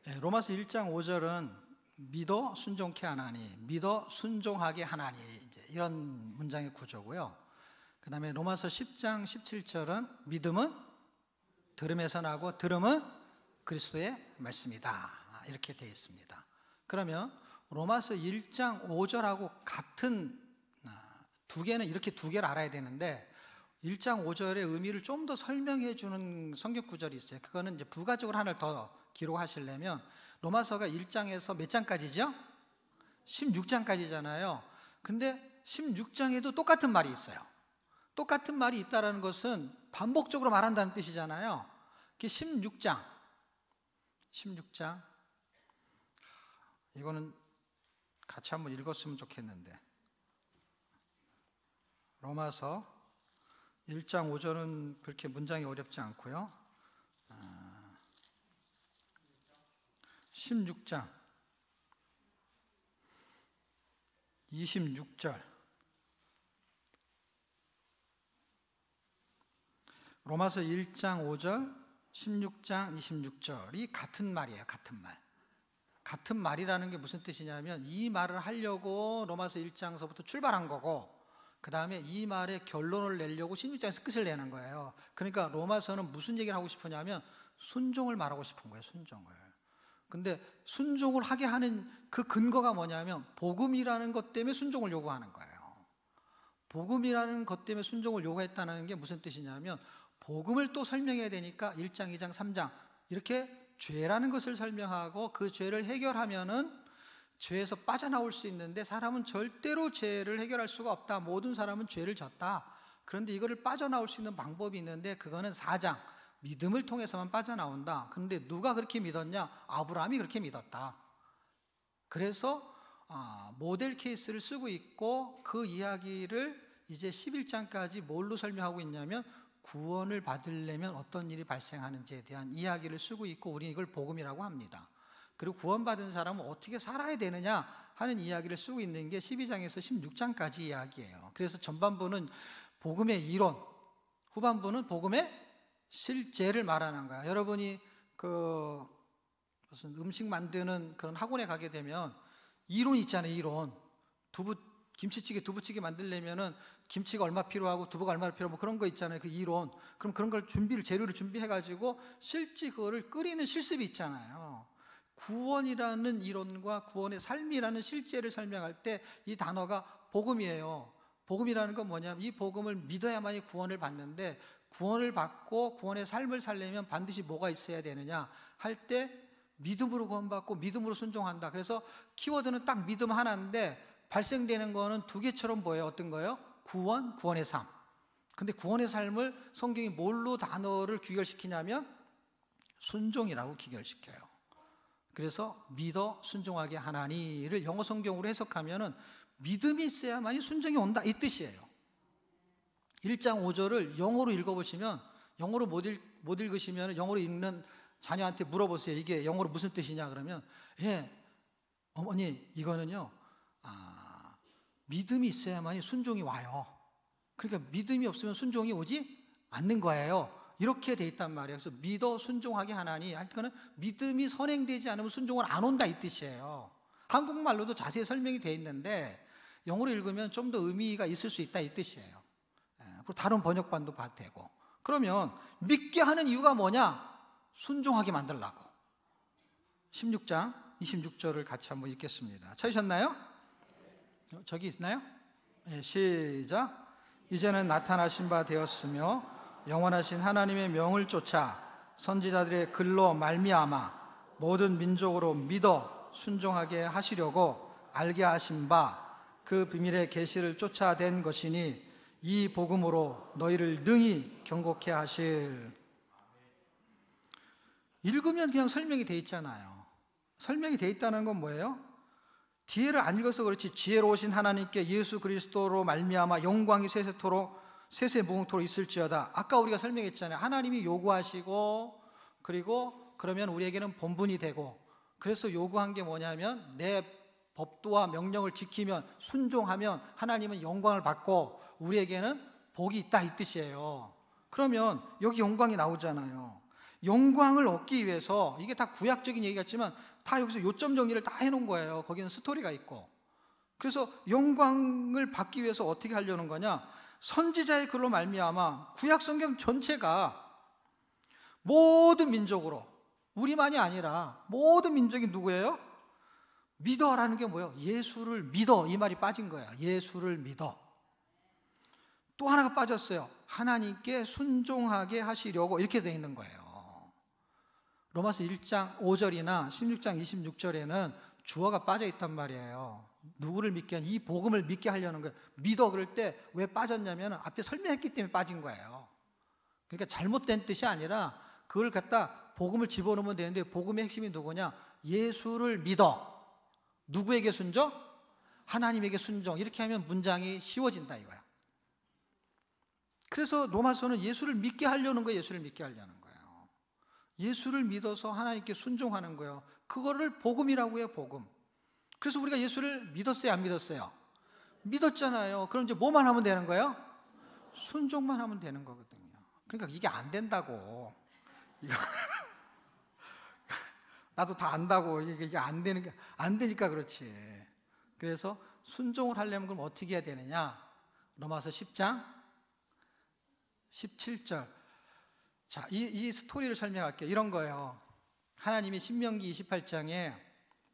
네, 로마서 1장 5절은 믿어 순종케 하나니, 믿어 순종하게 하나니, 이제 이런 문장의 구조고요. 그 다음에 로마서 10장 17절은 믿음은 들음에서 나고 들음은 그리스도의 말씀이다, 이렇게 되어 있습니다. 그러면 로마서 1장 5절하고 같은 두 개는, 이렇게 두 개를 알아야 되는데 1장 5절의 의미를 좀 더 설명해 주는 성경 구절이 있어요. 그거는 이제 부가적으로 하나를 더 기록하시려면 로마서가 1장에서 몇 장까지죠? 16장까지잖아요. 근데 16장에도 똑같은 말이 있어요. 똑같은 말이 있다는 것은 반복적으로 말한다는 뜻이잖아요. 그게 16장. 이거는 같이 한번 읽었으면 좋겠는데, 로마서 1장 5절은 그렇게 문장이 어렵지 않고요. 16장 26절, 로마서 1장 5절, 16장 26절이 같은 말이에요. 같은 말. 같은 말이라는 게 무슨 뜻이냐면 이 말을 하려고 로마서 1장서부터 출발한 거고, 그 다음에 이 말의 결론을 내려고 16장에서 끝을 내는 거예요. 그러니까 로마서는 무슨 얘기를 하고 싶으냐면 순종을 말하고 싶은 거예요. 순종을. 근데 순종을 하게 하는 그 근거가 뭐냐면 복음이라는 것 때문에 순종을 요구하는 거예요. 복음이라는 것 때문에 순종을 요구했다는 게 무슨 뜻이냐면 복음을 또 설명해야 되니까 1장, 2장, 3장 이렇게 죄라는 것을 설명하고 그 죄를 해결하면은 죄에서 빠져나올 수 있는데 사람은 절대로 죄를 해결할 수가 없다. 모든 사람은 죄를 졌다. 그런데 이거를 빠져나올 수 있는 방법이 있는데 그거는 4장, 믿음을 통해서만 빠져나온다. 그런데 누가 그렇게 믿었냐? 아브라함이 그렇게 믿었다. 그래서 모델 케이스를 쓰고 있고 그 이야기를 이제 11장까지 뭘로 설명하고 있냐면 구원을 받으려면 어떤 일이 발생하는지에 대한 이야기를 쓰고 있고 우리는 이걸 복음이라고 합니다. 그리고 구원받은 사람은 어떻게 살아야 되느냐 하는 이야기를 쓰고 있는 게 12장에서 16장까지 이야기예요. 그래서 전반부는 복음의 이론, 후반부는 복음의 실제를 말하는 거야. 여러분이 그 무슨 음식 만드는 그런 학원에 가게 되면 이론이 있잖아요. 이론. 김치찌개, 두부찌개 만들려면은 김치가 얼마 필요하고 두부가 얼마 필요하고 뭐 그런 거 있잖아요. 그 이론. 그럼 그런 걸 재료를 준비해가지고 실제 그거를 끓이는 실습이 있잖아요. 구원이라는 이론과 구원의 삶이라는 실제를 설명할 때 이 단어가 복음이에요. 복음이라는 건 뭐냐면 이 복음을 믿어야만이 구원을 받는데 구원을 받고 구원의 삶을 살려면 반드시 뭐가 있어야 되느냐 할 때 믿음으로 구원받고 믿음으로 순종한다. 그래서 키워드는 딱 믿음 하나인데 발생되는 거는 두 개처럼 보여요. 어떤 거예요? 구원, 구원의 삶. 근데 구원의 삶을 성경이 뭘로 단어를 귀결시키냐면 순종이라고 귀결시켜요. 그래서 믿어 순종하게 하나니를 영어 성경으로 해석하면은 믿음이 있어야만이 순종이 온다 이 뜻이에요. 1장 5절을 영어로 읽어보시면 영어로 못 읽으시면 영어로 읽는 자녀한테 물어보세요. 이게 영어로 무슨 뜻이냐 그러면 어머니 이거는요 믿음이 있어야만이 순종이 와요. 그러니까 믿음이 없으면 순종이 오지 않는 거예요. 이렇게 돼 있단 말이에요. 그래서 믿어 순종하게 하나니 할 거는 믿음이 선행되지 않으면 순종을 안 온다 이 뜻이에요. 한국말로도 자세히 설명이 돼 있는데 영어로 읽으면 좀 더 의미가 있을 수 있다 이 뜻이에요. 그리고 다른 번역반도 봐도 되고. 그러면 믿게 하는 이유가 뭐냐? 순종하게 만들라고. 16장 26절을 같이 한번 읽겠습니다. 찾으셨나요? 저기 있나요? 네, 시작. 이제는 나타나신 바 되었으며 영원하신 하나님의 명을 쫓아 선지자들의 글로 말미암아 모든 민족으로 믿어 순종하게 하시려고 알게 하신 바 그 비밀의 계시를 쫓아낸 것이니 이 복음으로 너희를 능히 경고케 하실. 읽으면 그냥 설명이 돼 있잖아요. 설명이 돼 있다는 건 뭐예요? 뒤에를 안 읽어서 그렇지 지혜로우신 하나님께 예수 그리스도로 말미암아 영광이 세세무궁토록 있을지어다. 아까 우리가 설명했잖아요. 하나님이 요구하시고 그리고 그러면 우리에게는 본분이 되고, 그래서 요구한 게 뭐냐면 내 법도와 명령을 지키면 순종하면 하나님은 영광을 받고 우리에게는 복이 있다 이 뜻이에요. 그러면 여기 영광이 나오잖아요. 영광을 얻기 위해서, 이게 다 구약적인 얘기 같지만 다 여기서 요점 정리를 다 해놓은 거예요. 거기는 스토리가 있고. 그래서 영광을 받기 위해서 어떻게 하려는 거냐, 선지자의 글로 말미암아 구약 성경 전체가 모든 민족으로, 우리만이 아니라 모든 민족이 누구예요? 믿어라는 게 뭐예요? 예수를 믿어, 이 말이 빠진 거예요. 예수를 믿어. 또 하나가 빠졌어요. 하나님께 순종하게 하시려고, 이렇게 되어 있는 거예요. 로마서 1장 5절이나 16장 26절에는 주어가 빠져 있단 말이에요. 누구를 믿게 하냐, 이 복음을 믿게 하려는 거예요. 믿어 그럴 때 왜 빠졌냐면 앞에 설명했기 때문에 빠진 거예요. 그러니까 잘못된 뜻이 아니라 그걸 갖다 복음을 집어넣으면 되는데, 복음의 핵심이 누구냐? 예수를 믿어. 누구에게 순종? 하나님에게 순종. 이렇게 하면 문장이 쉬워진다 이거야. 그래서 로마서는 예수를 믿게 하려는 거예요. 예수를 믿게 하려는 거예요. 예수를 믿어서 하나님께 순종하는 거예요. 그거를 복음이라고 해요. 복음. 그래서 우리가 예수를 믿었어요, 안 믿었어요? 믿었잖아요. 그럼 이제 뭐만 하면 되는 거예요? 순종만 하면 되는 거거든요. 그러니까 이게 안 된다고. 이거 나도 다 안다고. 이게 안 되는 게 안 되니까 그렇지. 그래서 순종을 하려면 그럼 어떻게 해야 되느냐? 로마서 10장 17절. 자, 이 스토리를 설명할게요. 이런 거예요. 하나님이 신명기 28장에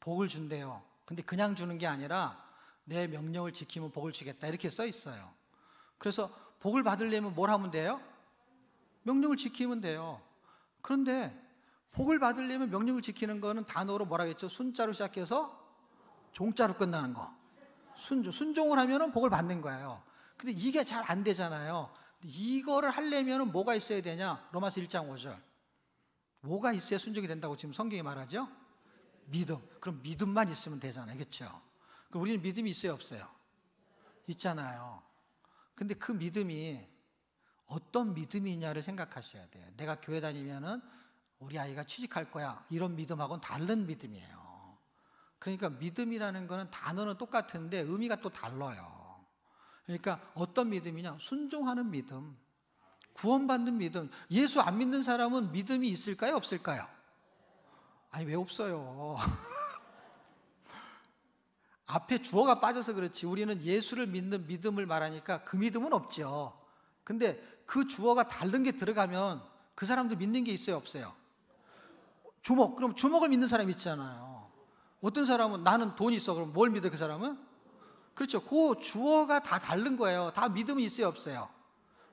복을 준대요. 근데 그냥 주는 게 아니라 내 명령을 지키면 복을 주겠다, 이렇게 써 있어요. 그래서 복을 받으려면 뭘 하면 돼요? 명령을 지키면 돼요. 그런데 복을 받으려면 명령을 지키는 거는 단어로 뭐라 했죠? 순자로 시작해서 종자로 끝나는 거. 순종을 하면 복을 받는 거예요. 근데 이게 잘 안 되잖아요. 이거를 하려면 뭐가 있어야 되냐? 로마서 1장 5절. 뭐가 있어야 순종이 된다고 지금 성경이 말하죠? 믿음. 그럼 믿음만 있으면 되잖아요. 그렇죠? 그럼 우리는 믿음이 있어요, 없어요? 있잖아요. 근데 그 믿음이 어떤 믿음이냐를 생각하셔야 돼요. 내가 교회 다니면은 우리 아이가 취직할 거야, 이런 믿음하고는 다른 믿음이에요. 그러니까 믿음이라는 거는 단어는 똑같은데 의미가 또 달라요. 그러니까 어떤 믿음이냐? 순종하는 믿음, 구원받는 믿음. 예수 안 믿는 사람은 믿음이 있을까요, 없을까요? 아니, 왜 없어요? 앞에 주어가 빠져서 그렇지, 우리는 예수를 믿는 믿음을 말하니까 그 믿음은 없죠. 근데 그 주어가 다른 게 들어가면 그 사람도 믿는 게 있어요, 없어요? 주먹. 그럼 주먹을 믿는 사람이 있잖아요. 어떤 사람은 나는 돈이 있어. 그럼 뭘 믿어, 그 사람은? 그렇죠. 그 주어가 다 다른 거예요. 다 믿음이 있어요, 없어요?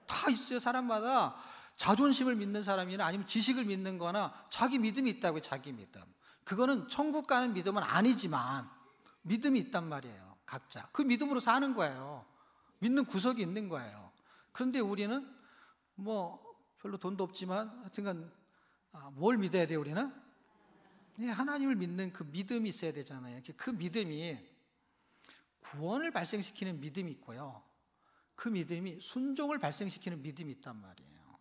다 있어요. 사람마다 자존심을 믿는 사람이나 아니면 지식을 믿는 거나 자기 믿음이 있다고요. 자기 믿음. 그거는 천국 가는 믿음은 아니지만 믿음이 있단 말이에요. 각자 그 믿음으로 사는 거예요. 믿는 구석이 있는 거예요. 그런데 우리는 뭐 별로 돈도 없지만 하여튼간 뭘 믿어야 돼요? 우리는 하나님을 믿는 그 믿음이 있어야 되잖아요. 그 믿음이 구원을 발생시키는 믿음이 있고요, 그 믿음이 순종을 발생시키는 믿음이 있단 말이에요.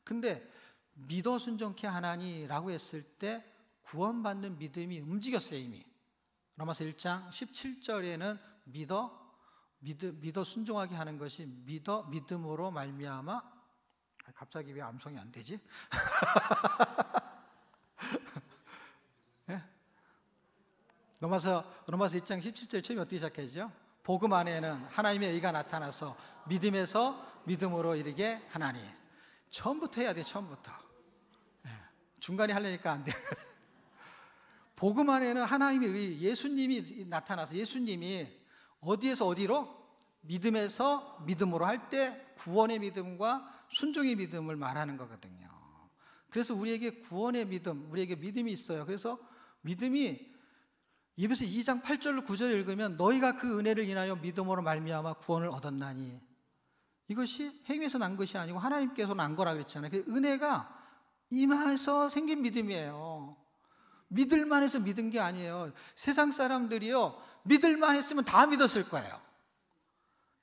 근데 믿어 순종케 하나니라고 했을 때 구원받는 믿음이 움직였어요. 이미 로마서 1장 17절에는 믿어 순종하게 하는 것이 믿음으로 말미암아. 갑자기 왜 암송이 안 되지? 네? 로마서 1장 17절 처음에 어떻게 시작하죠? 복음 안에는 하나님의 의가 나타나서 믿음에서 믿음으로 이르게 하나니. 처음부터 해야 돼, 처음부터. 네. 중간에 하려니까 안 돼. 복음 안에는 하나님의 의, 예수님이 나타나서, 예수님이 어디에서 어디로? 믿음에서 믿음으로 할 때 구원의 믿음과 순종의 믿음을 말하는 거거든요. 그래서 우리에게 구원의 믿음, 우리에게 믿음이 있어요. 그래서 믿음이 에베소 2장 8절 9절 읽으면 너희가 그 은혜를 인하여 믿음으로 말미암아 구원을 얻었나니, 이것이 행위에서 난 것이 아니고 하나님께서 난 거라 그랬잖아요. 그 은혜가 임해서 생긴 믿음이에요. 믿을만 해서 믿은 게 아니에요. 세상 사람들이요, 믿을만 했으면 다 믿었을 거예요.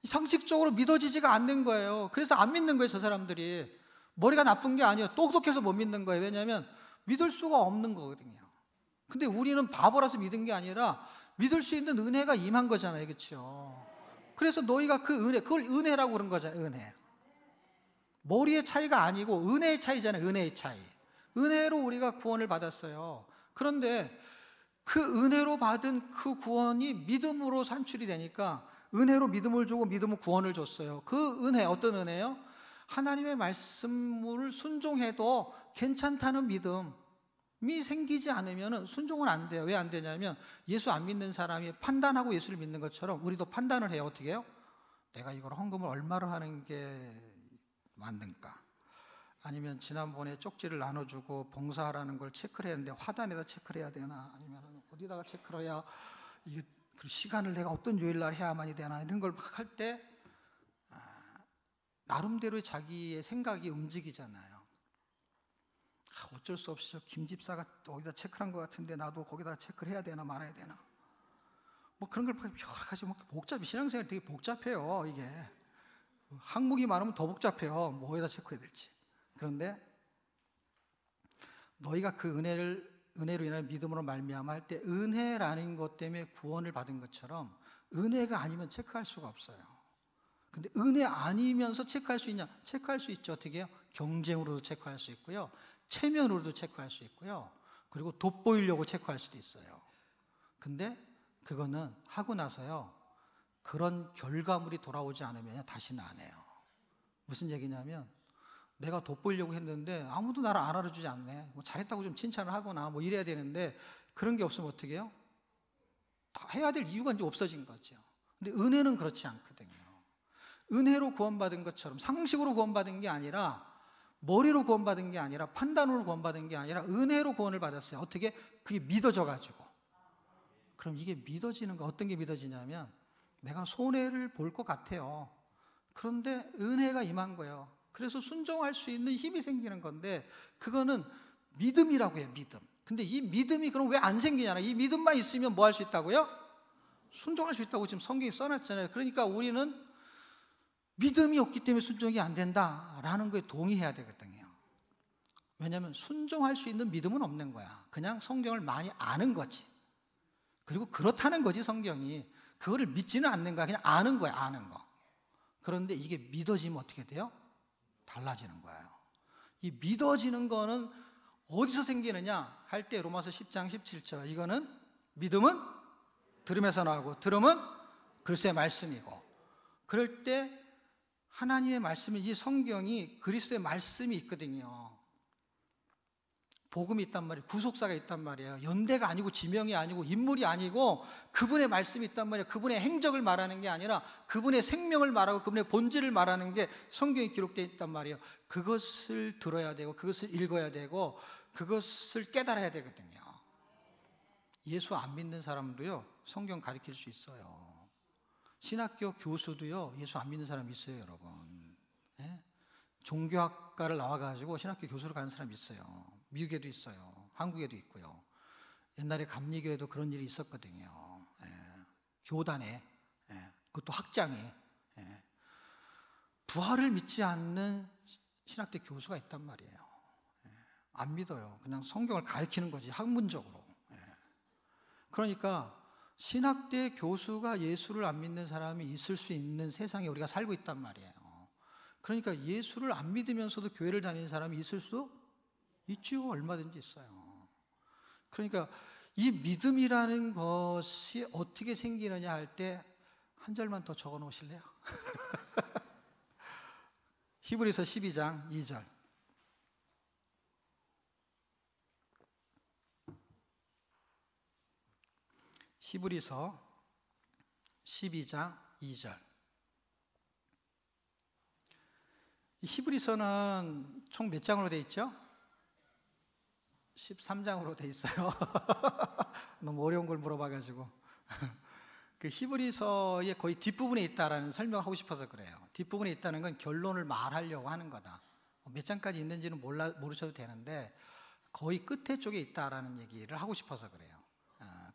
상식적으로 믿어지지가 않는 거예요. 그래서 안 믿는 거예요. 저 사람들이 머리가 나쁜 게 아니에요. 똑똑해서 못 믿는 거예요. 왜냐하면 믿을 수가 없는 거거든요. 근데 우리는 바보라서 믿은 게 아니라 믿을 수 있는 은혜가 임한 거잖아요. 그렇죠? 그래서 너희가 그 은혜, 그걸 은혜라고 그런 거잖아요. 은혜. 머리의 차이가 아니고 은혜의 차이잖아요. 은혜의 차이. 은혜로 우리가 구원을 받았어요. 그런데 그 은혜로 받은 그 구원이 믿음으로 산출이 되니까, 은혜로 믿음을 주고 믿음으로 구원을 줬어요. 그 은혜, 어떤 은혜요? 하나님의 말씀을 순종해도 괜찮다는 믿음이 생기지 않으면 순종은 안 돼요. 왜 안 되냐면, 예수 안 믿는 사람이 판단하고 예수를 믿는 것처럼 우리도 판단을 해요. 어떻게 해요? 내가 이걸 헌금을 얼마로 하는 게 맞는가? 아니면 지난번에 쪽지를 나눠주고 봉사하라는 걸 체크를 했는데 화단에다 체크를 해야 되나? 아니면 어디다가 체크를 해야 이게 그 시간을 내가 어떤 요일날 해야만이 되나? 이런 걸 막 할 때 나름대로의 자기의 생각이 움직이잖아요. 어쩔 수 없이 저 김 집사가 어디다 체크한 것 같은데 나도 거기다 체크를 해야 되나 말아야 되나? 뭐 그런 걸 여러 가지 복잡해. 신앙생활 되게 복잡해요. 이게 항목이 많으면 더 복잡해요. 뭐 어디다 체크해야 될지. 그런데 너희가 그 은혜로 인한 믿음으로 말미암아 할 때 은혜라는 것 때문에 구원을 받은 것처럼 은혜가 아니면 체크할 수가 없어요. 근데 은혜 아니면서 체크할 수 있냐? 체크할 수 있죠. 어떻게 해요? 경쟁으로도 체크할 수 있고요, 체면으로도 체크할 수 있고요, 그리고 돋보이려고 체크할 수도 있어요. 근데 그거는 하고 나서요, 그런 결과물이 돌아오지 않으면 다시는 안 해요. 무슨 얘기냐면, 내가 돋보이려고 했는데 아무도 나를 알아주지 않네. 뭐 잘했다고 좀 칭찬을 하거나 뭐 이래야 되는데, 그런 게 없으면 어떻게 해요? 다 해야 될 이유가 이제 없어진 거죠. 근데 은혜는 그렇지 않거든요. 은혜로 구원받은 것처럼 상식으로 구원받은 게 아니라, 머리로 구원받은 게 아니라, 판단으로 구원받은 게 아니라 은혜로 구원을 받았어요. 어떻게? 그게 믿어져 가지고. 그럼 이게 믿어지는 거, 어떤 게 믿어지냐면, 내가 손해를 볼 것 같아요. 그런데 은혜가 임한 거예요. 그래서 순종할 수 있는 힘이 생기는 건데, 그거는 믿음이라고 해요. 믿음. 근데 이 믿음이 그럼 왜 안 생기냐나, 이 믿음만 있으면 뭐 할 수 있다고요? 순종할 수 있다고 지금 성경에 써놨잖아요. 그러니까 우리는 믿음이 없기 때문에 순종이 안 된다라는 거에 동의해야 되거든요. 왜냐하면 순종할 수 있는 믿음은 없는 거야. 그냥 성경을 많이 아는 거지. 그리고 그렇다는 거지. 성경이 그거를 믿지는 않는 거야. 그냥 아는 거야. 아는 거. 그런데 이게 믿어지면 어떻게 돼요? 달라지는 거예요. 이 믿어지는 거는 어디서 생기느냐 할 때 로마서 10장 17절, 이거는 믿음은 들음에서 나오고 들음은 글쎄 말씀이고, 그럴 때 하나님의 말씀이, 이 성경이 그리스도의 말씀이 있거든요. 복음이 있단 말이에요. 구속사가 있단 말이에요. 연대가 아니고 지명이 아니고 인물이 아니고 그분의 말씀이 있단 말이에요. 그분의 행적을 말하는 게 아니라 그분의 생명을 말하고 그분의 본질을 말하는 게 성경에 기록되어 있단 말이에요. 그것을 들어야 되고 그것을 읽어야 되고 그것을 깨달아야 되거든요. 예수 안 믿는 사람도요, 성경 가르칠 수 있어요. 신학교 교수도요, 예수 안 믿는 사람 있어요, 여러분. 네? 종교학과를 나와가지고 신학교 교수로 가는 사람 있어요. 미국에도 있어요. 한국에도 있고요. 옛날에 감리교에도 그런 일이 있었거든요. 예. 교단에, 예. 그것도 학장에, 예. 부활을 믿지 않는 신학대 교수가 있단 말이에요. 예. 안 믿어요. 그냥 성경을 가르치는 거지, 학문적으로. 예. 그러니까 신학대 교수가 예수를 안 믿는 사람이 있을 수 있는 세상에 우리가 살고 있단 말이에요. 그러니까 예수를 안 믿으면서도 교회를 다니는 사람이 있을 수 있죠. 얼마든지 있어요. 그러니까 이 믿음이라는 것이 어떻게 생기느냐 할 때 한 절만 더 적어 놓으실래요? 히브리서 12장 2절. 히브리서 12장 2절. 히브리서는 총 몇 장으로 되어 있죠? 13장으로 돼 있어요. 너무 어려운 걸 물어봐가지고. 그 히브리서의 거의 뒷부분에 있다라는 설명하고 싶어서 그래요. 뒷부분에 있다는 건 결론을 말하려고 하는 거다. 몇 장까지 있는지는 모르셔도 되는데 거의 끝에 쪽에 있다라는 얘기를 하고 싶어서 그래요.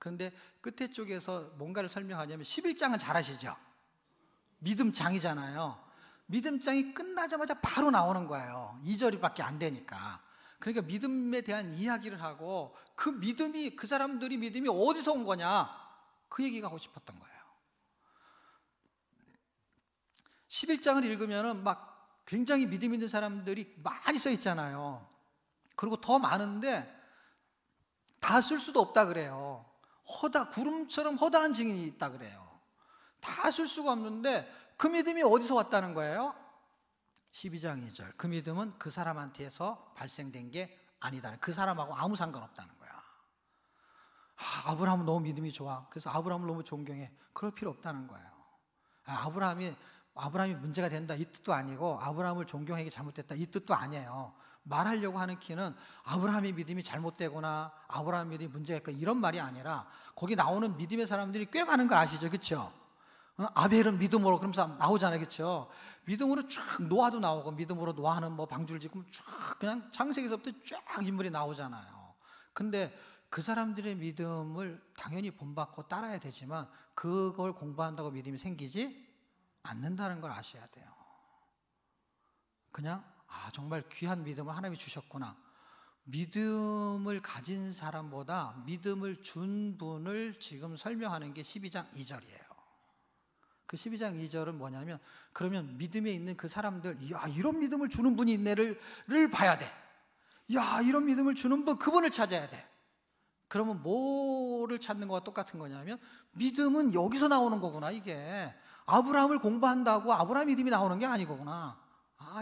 그런데 끝에 쪽에서 뭔가를 설명하냐면 11장은 잘 아시죠? 믿음장이잖아요. 믿음장이 끝나자마자 바로 나오는 거예요. 2절밖에 안 되니까. 그러니까 믿음에 대한 이야기를 하고 그 믿음이, 그 사람들이 믿음이 어디서 온 거냐, 그 얘기가 하고 싶었던 거예요. 11장을 읽으면 막 굉장히 믿음 있는 사람들이 많이 써 있잖아요. 그리고 더 많은데 다 쓸 수도 없다 그래요. 구름처럼 허다한 증인이 있다 그래요. 다 쓸 수가 없는데 그 믿음이 어디서 왔다는 거예요? 12장 2절. 그 믿음은 그 사람한테서 발생된 게 아니다. 그 사람하고 아무 상관없다는 거야. 아브라함은 너무 믿음이 좋아. 그래서 아브라함을 너무 존경해. 그럴 필요 없다는 거예요. 아브라함이 문제가 된다 이 뜻도 아니고 아브라함을 존경하기 잘못됐다 이 뜻도 아니에요. 말하려고 하는 키는 아브라함의 믿음이 잘못되거나 아브라함의 믿음이 문제가 있거나 이런 말이 아니라 거기 나오는 믿음의 사람들이 꽤 많은 걸 아시죠? 그렇죠? 아벨은 믿음으로 그러면서 나오잖아요. 그렇죠? 믿음으로 쫙 노아도 나오고 믿음으로 노아는 뭐 방주를 짓고 쫙 그냥 창세기서부터 쫙 인물이 나오잖아요. 근데 그 사람들의 믿음을 당연히 본받고 따라야 되지만 그걸 공부한다고 믿음이 생기지 않는다는 걸 아셔야 돼요. 그냥 정말 귀한 믿음을 하나님이 주셨구나. 믿음을 가진 사람보다 믿음을 준 분을 지금 설명하는 게 12장 2절이에요. 그 12장 2절은 뭐냐면 그러면 믿음에 있는 그 사람들, 이런 믿음을 주는 분이 있네를 봐야 돼. 이런 믿음을 주는 분, 그분을 찾아야 돼. 그러면 뭐를 찾는 거와 똑같은 거냐면 믿음은 여기서 나오는 거구나. 이게 아브라함을 공부한다고 아브라함 믿음이 나오는 게 아니구나.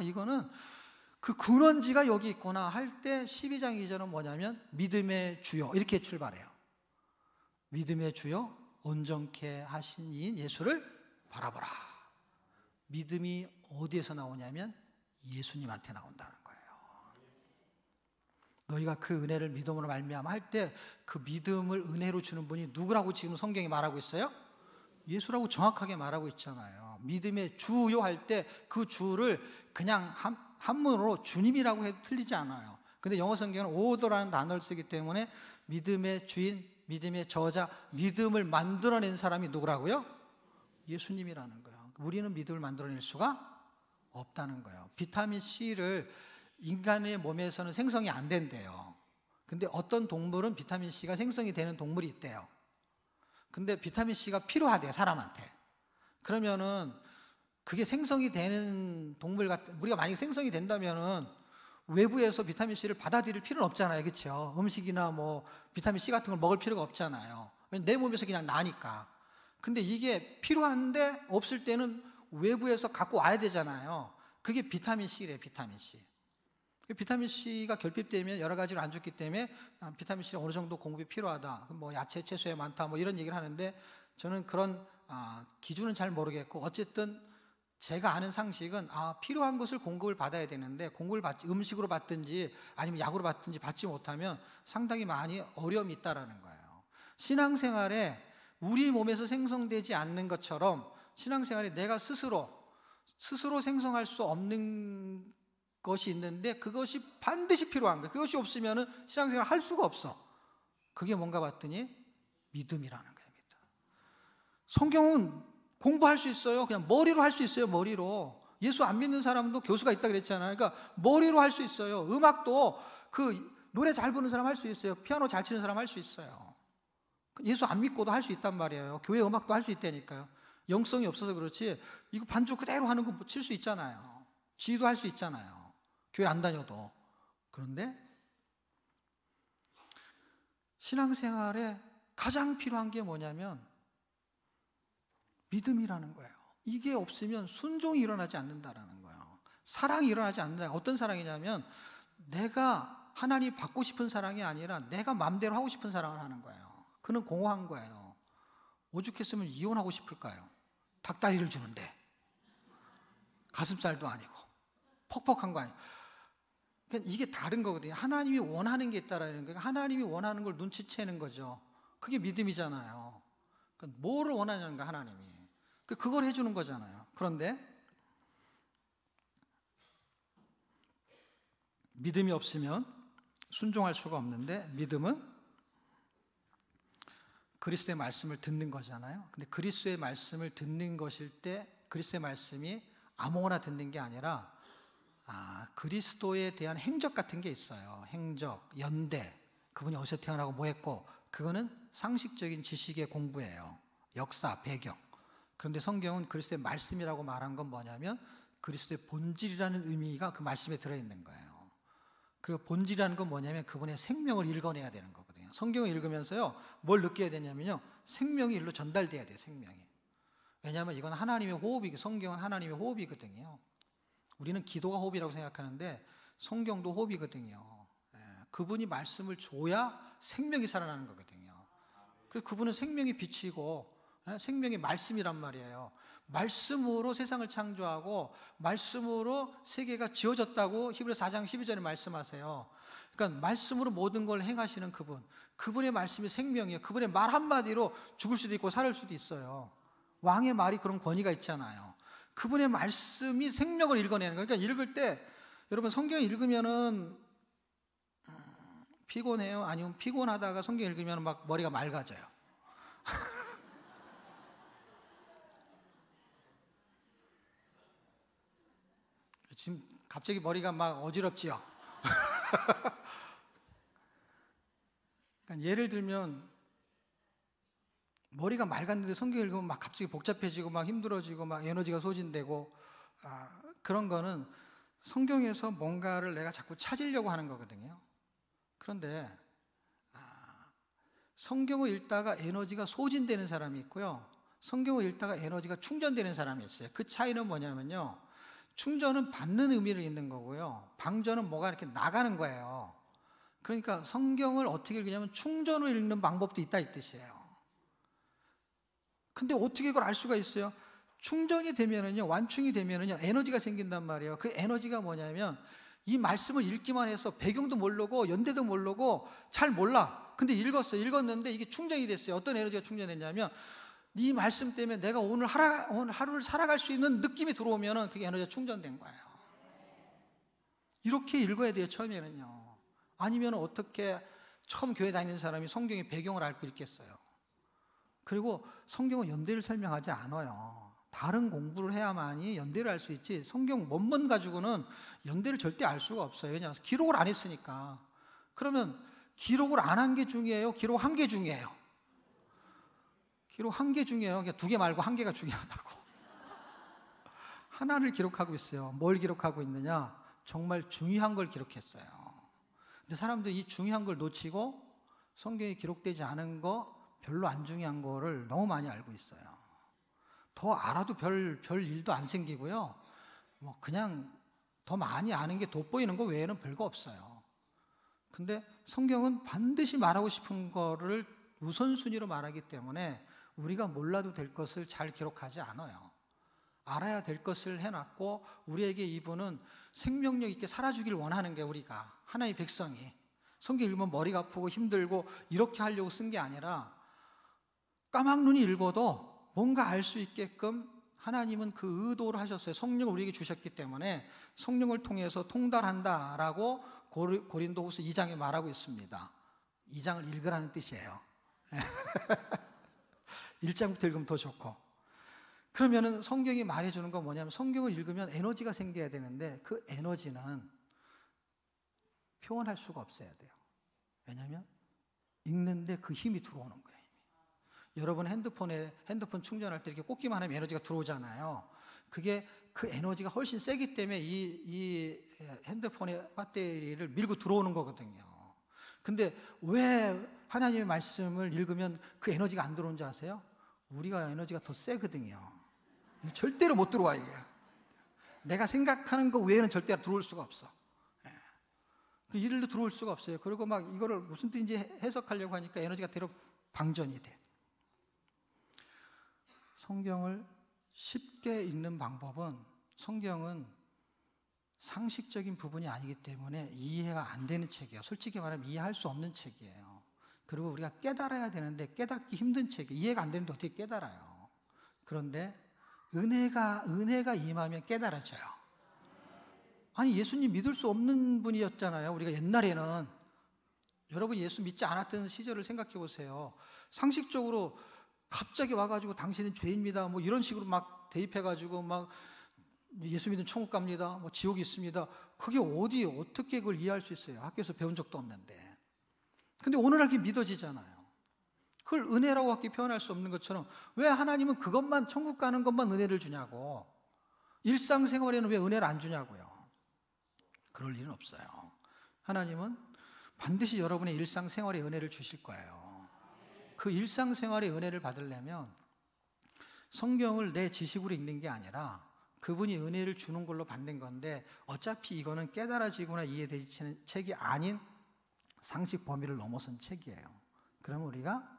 이거는 그 근원지가 여기 있구나 할 때 12장 2절은 뭐냐면 믿음의 주요 이렇게 출발해요. 믿음의 주요 온전케 하신 이인 예수를 바라보라. 믿음이 어디에서 나오냐면 예수님한테 나온다는 거예요. 너희가 그 은혜를 믿음으로 말미암아 할 때 그 믿음을 은혜로 주는 분이 누구라고 지금 성경이 말하고 있어요? 예수라고 정확하게 말하고 있잖아요. 믿음의 주요 할 때 그 주를 그냥 한문으로 주님이라고 해도 틀리지 않아요. 근데 영어 성경은 오더라는 단어를 쓰기 때문에 믿음의 주인, 믿음의 저자, 믿음을 만들어낸 사람이 누구라고요? 예수님이라는 거예요. 우리는 믿음을 만들어낼 수가 없다는 거예요. 비타민 C를 인간의 몸에서는 생성이 안 된대요. 근데 어떤 동물은 비타민 C가 생성이 되는 동물이 있대요. 근데 비타민 C가 필요하대요, 사람한테. 그러면은 그게 생성이 되는 동물 우리가 만약에 생성이 된다면은 외부에서 비타민 C를 받아들일 필요는 없잖아요. 그렇죠? 음식이나 뭐 비타민 C 같은 걸 먹을 필요가 없잖아요. 내 몸에서 그냥 나니까. 근데 이게 필요한데 없을 때는 외부에서 갖고 와야 되잖아요. 그게 비타민 C래요, 비타민 C. 비타민 C가 결핍되면 여러 가지로 안 좋기 때문에 비타민 C가 어느 정도 공급이 필요하다. 뭐 야채, 채소에 많다. 뭐 이런 얘기를 하는데 저는 그런 기준은 잘 모르겠고 어쨌든 제가 아는 상식은 필요한 것을 공급을 받아야 되는데 음식으로 받든지 아니면 약으로 받든지 받지 못하면 상당히 많이 어려움이 있다라는 거예요. 신앙생활에 우리 몸에서 생성되지 않는 것처럼 신앙생활에 내가 스스로 생성할 수 없는 것이 있는데 그것이 반드시 필요한 거예요. 그것이 없으면 신앙생활 할 수가 없어. 그게 뭔가 봤더니 믿음이라는 겁니다. 성경은 공부할 수 있어요. 그냥 머리로 할 수 있어요. 머리로. 예수 안 믿는 사람도 교수가 있다 그랬잖아요. 그러니까 머리로 할 수 있어요. 음악도 노래 잘 부르는 사람 할 수 있어요. 피아노 잘 치는 사람 할 수 있어요. 예수 안 믿고도 할 수 있단 말이에요. 교회 음악도 할 수 있다니까요. 영성이 없어서 그렇지 이거 반주 그대로 하는 거 칠 수 있잖아요. 지휘도 할 수 있잖아요. 교회 안 다녀도. 그런데 신앙생활에 가장 필요한 게 뭐냐면 믿음이라는 거예요. 이게 없으면 순종이 일어나지 않는다라는 거예요. 사랑이 일어나지 않는다. 어떤 사랑이냐면 내가 하나님 받고 싶은 사랑이 아니라 내가 마음대로 하고 싶은 사랑을 하는 거예요. 그는 공허한 거예요. 오죽했으면 이혼하고 싶을까요? 닭다리를 주는데 가슴살도 아니고 퍽퍽한 거 아니고 그러니까 이게 다른 거거든요. 하나님이 원하는 게 있다라는 거예요. 하나님이 원하는 걸 눈치채는 거죠. 그게 믿음이잖아요. 그러니까 뭐를 원하냐는 거 하나님이. 그걸 해주는 거잖아요. 그런데 믿음이 없으면 순종할 수가 없는데, 믿음은 그리스도의 말씀을 듣는 거잖아요. 근데 그리스도의 말씀을 듣는 것일 때 그리스도의 말씀이 아무거나 듣는 게 아니라 그리스도에 대한 행적 같은 게 있어요. 행적, 연대, 그분이 어디서 태어나고 뭐 했고, 그거는 상식적인 지식의 공부예요. 역사, 배경. 그런데 성경은 그리스도의 말씀이라고 말한 건 뭐냐면 그리스도의 본질이라는 의미가 그 말씀에 들어있는 거예요. 그 본질이라는 건 뭐냐면 그분의 생명을 읽어내야 되는 거거든요. 성경을 읽으면서요, 뭘 느껴야 되냐면요, 생명이 일로 전달돼야 돼요. 생명이. 왜냐하면 이건 하나님의 호흡이, 성경은 하나님의 호흡이거든요. 우리는 기도가 호흡이라고 생각하는데 성경도 호흡이거든요. 그분이 말씀을 줘야 생명이 살아나는 거거든요. 그래서 그분은 생명이 빛이고 생명이 말씀이란 말이에요. 말씀으로 세상을 창조하고 말씀으로 세계가 지어졌다고 히브리서 4장 12절에 말씀하세요. 그러니까 말씀으로 모든 걸 행하시는 그분, 그분의 말씀이 생명이에요. 그분의 말 한마디로 죽을 수도 있고 살 수도 있어요. 왕의 말이 그런 권위가 있잖아요. 그분의 말씀이 생명을 읽어내는 거예요. 그러니까 읽을 때 여러분 성경 읽으면은 피곤해요? 아니면 피곤하다가 성경 읽으면 막 머리가 맑아져요? 지금 갑자기 머리가 막 어지럽지요? 그러니까 예를 들면 머리가 맑았는데 성경 읽으면 막 갑자기 복잡해지고 막 힘들어지고 막 에너지가 소진되고, 그런 거는 성경에서 뭔가를 내가 자꾸 찾으려고 하는 거거든요. 그런데 성경을 읽다가 에너지가 소진되는 사람이 있고요, 성경을 읽다가 에너지가 충전되는 사람이 있어요. 그 차이는 뭐냐면요, 충전은 받는 의미를 있는 거고요, 방전은 뭐가 이렇게 나가는 거예요. 그러니까 성경을 어떻게 읽냐면 충전을 읽는 방법도 있다 이 뜻이에요. 근데 어떻게 이걸 알 수가 있어요? 충전이 되면은요, 완충이 되면은요, 에너지가 생긴단 말이에요. 그 에너지가 뭐냐면 이 말씀을 읽기만 해서 배경도 모르고 연대도 모르고 잘 몰라. 근데 읽었는데 이게 충전이 됐어요. 어떤 에너지가 충전됐냐면 이 말씀 때문에 내가 오늘 하루를 살아갈 수 있는 느낌이 들어오면은 그게 에너지가 충전된 거예요. 이렇게 읽어야 돼요, 처음에는요. 아니면 어떻게 처음 교회 다니는 사람이 성경의 배경을 알고 읽겠어요? 그리고 성경은 연대를 설명하지 않아요. 다른 공부를 해야만이 연대를 알 수 있지, 성경 원문 가지고는 연대를 절대 알 수가 없어요. 왜냐하면 기록을 안 했으니까. 그러면 기록을 안 한 게 중요해요? 기록 한 게 중요해요? 기록 한 개 중요해요. 그러니까 두 개 말고 한 개가 중요하다고. 하나를 기록하고 있어요. 뭘 기록하고 있느냐? 정말 중요한 걸 기록했어요. 근데 사람들이 이 중요한 걸 놓치고 성경에 기록되지 않은 거, 별로 안 중요한 거를 너무 많이 알고 있어요. 더 알아도 별 일도 안 생기고요, 뭐 그냥 더 많이 아는 게 돋보이는 거 외에는 별거 없어요. 근데 성경은 반드시 말하고 싶은 거를 우선순위로 말하기 때문에 우리가 몰라도 될 것을 잘 기록하지 않아요. 알아야 될 것을 해놨고, 우리에게 이분은 생명력 있게 살아주길 원하는 게, 우리가 하나의 백성이 성경 읽으면 머리가 아프고 힘들고 이렇게 하려고 쓴 게 아니라 까막눈이 읽어도 뭔가 알 수 있게끔 하나님은 그 의도를 하셨어요. 성령을 우리에게 주셨기 때문에 성령을 통해서 통달한다라고 고린도후서 2장에 말하고 있습니다. 2장을 읽으라는 뜻이에요. 1장부터 읽으면 더 좋고. 그러면은 성경이 말해주는 건 뭐냐면, 성경을 읽으면 에너지가 생겨야 되는데 그 에너지는 표현할 수가 없어야 돼요. 왜냐하면 읽는데 그 힘이 들어오는 거예요. 여러분 핸드폰 충전할 때 이렇게 꽂기만 하면 에너지가 들어오잖아요. 그게 그 에너지가 훨씬 세기 때문에 이 핸드폰의 배터리를 밀고 들어오는 거거든요. 근데 왜 하나님의 말씀을 읽으면 그 에너지가 안 들어오는지 아세요? 우리가 에너지가 더 세거든요. 절대로 못 들어와, 이게. 내가 생각하는 거 외에는 절대 들어올 수가 없어. 일로 들어올 수가 없어요. 그리고 막 이거를 무슨 뜻인지 해석하려고 하니까 에너지가 대로 방전이 돼. 성경을 쉽게 읽는 방법은, 성경은 상식적인 부분이 아니기 때문에 이해가 안 되는 책이에요. 솔직히 말하면 이해할 수 없는 책이에요. 그리고 우리가 깨달아야 되는데 깨닫기 힘든 책이에요. 이해가 안 되는데 어떻게 깨달아요? 그런데 은혜가 임하면 깨달아져요. 아니, 예수님 믿을 수 없는 분이었잖아요. 우리가 옛날에는, 여러분 예수 믿지 않았던 시절을 생각해 보세요. 상식적으로 갑자기 와가지고 당신은 죄입니다, 뭐 이런 식으로 막 대입해가지고 막 예수 믿으면 천국 갑니다, 뭐 지옥이 있습니다. 그게 어떻게 그걸 이해할 수 있어요? 학교에서 배운 적도 없는데. 근데 오늘날 그게 믿어지잖아요. 그걸 은혜라고 밖에 표현할 수 없는 것처럼 왜 하나님은 그것만, 천국 가는 것만 은혜를 주냐고, 일상생활에는 왜 은혜를 안 주냐고요. 그럴 일은 없어요. 하나님은 반드시 여러분의 일상생활에 은혜를 주실 거예요. 그 일상생활의 은혜를 받으려면 성경을 내 지식으로 읽는 게 아니라 그분이 은혜를 주는 걸로 받는 건데, 어차피 이거는 깨달아지거나 이해되는 책이 아닌 상식 범위를 넘어선 책이에요. 그러면 우리가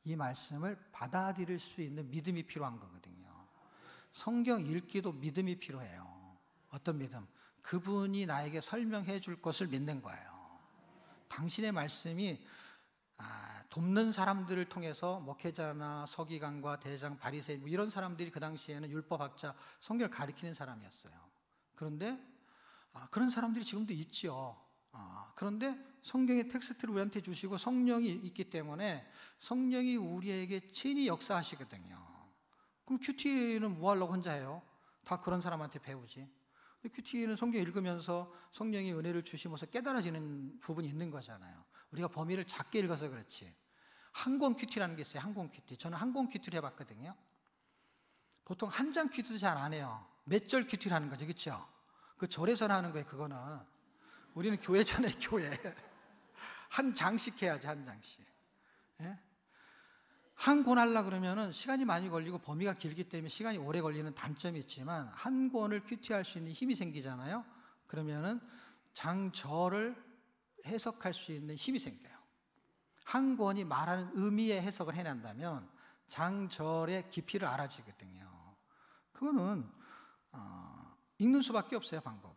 이 말씀을 받아들일 수 있는 믿음이 필요한 거거든요. 성경 읽기도 믿음이 필요해요. 어떤 믿음? 그분이 나에게 설명해 줄 것을 믿는 거예요. 당신의 말씀이 돕는 사람들을 통해서, 목회자나 서기관과 대장, 바리새인 뭐 이런 사람들이 그 당시에는 율법학자, 성경을 가리키는 사람이었어요. 그런데 그런 사람들이 지금도 있지요. 그런데 성경의 텍스트를 우리한테 주시고 성령이 있기 때문에 성령이 우리에게 친히 역사하시거든요. 그럼 큐티는 뭐 하려고 혼자 해요? 다 그런 사람한테 배우지. 큐티는 성경 읽으면서 성령이 은혜를 주시면서 깨달아지는 부분이 있는 거잖아요. 우리가 범위를 작게 읽어서 그렇지. 항공 큐티라는 게 있어요. 항공 큐티. 저는 항공 큐티를 해봤거든요. 보통 한 장 큐티도 잘 안 해요. 몇 절 큐티를 하는 거죠. 그렇죠? 그 절에서나 하는 거예요. 그거는. 우리는 교회잖아요. 교회. 한 장씩 해야지. 한 장씩. 예? 한 권 하려고 그러면은 시간이 많이 걸리고 범위가 길기 때문에 시간이 오래 걸리는 단점이 있지만, 한 권을 큐티할 수 있는 힘이 생기잖아요. 그러면은 장절을 해석할 수 있는 힘이 생겨요. 한 권이 말하는 의미의 해석을 해낸다면 장절의 깊이를 알아지거든요. 그거는 읽는 수밖에 없어요. 방법은.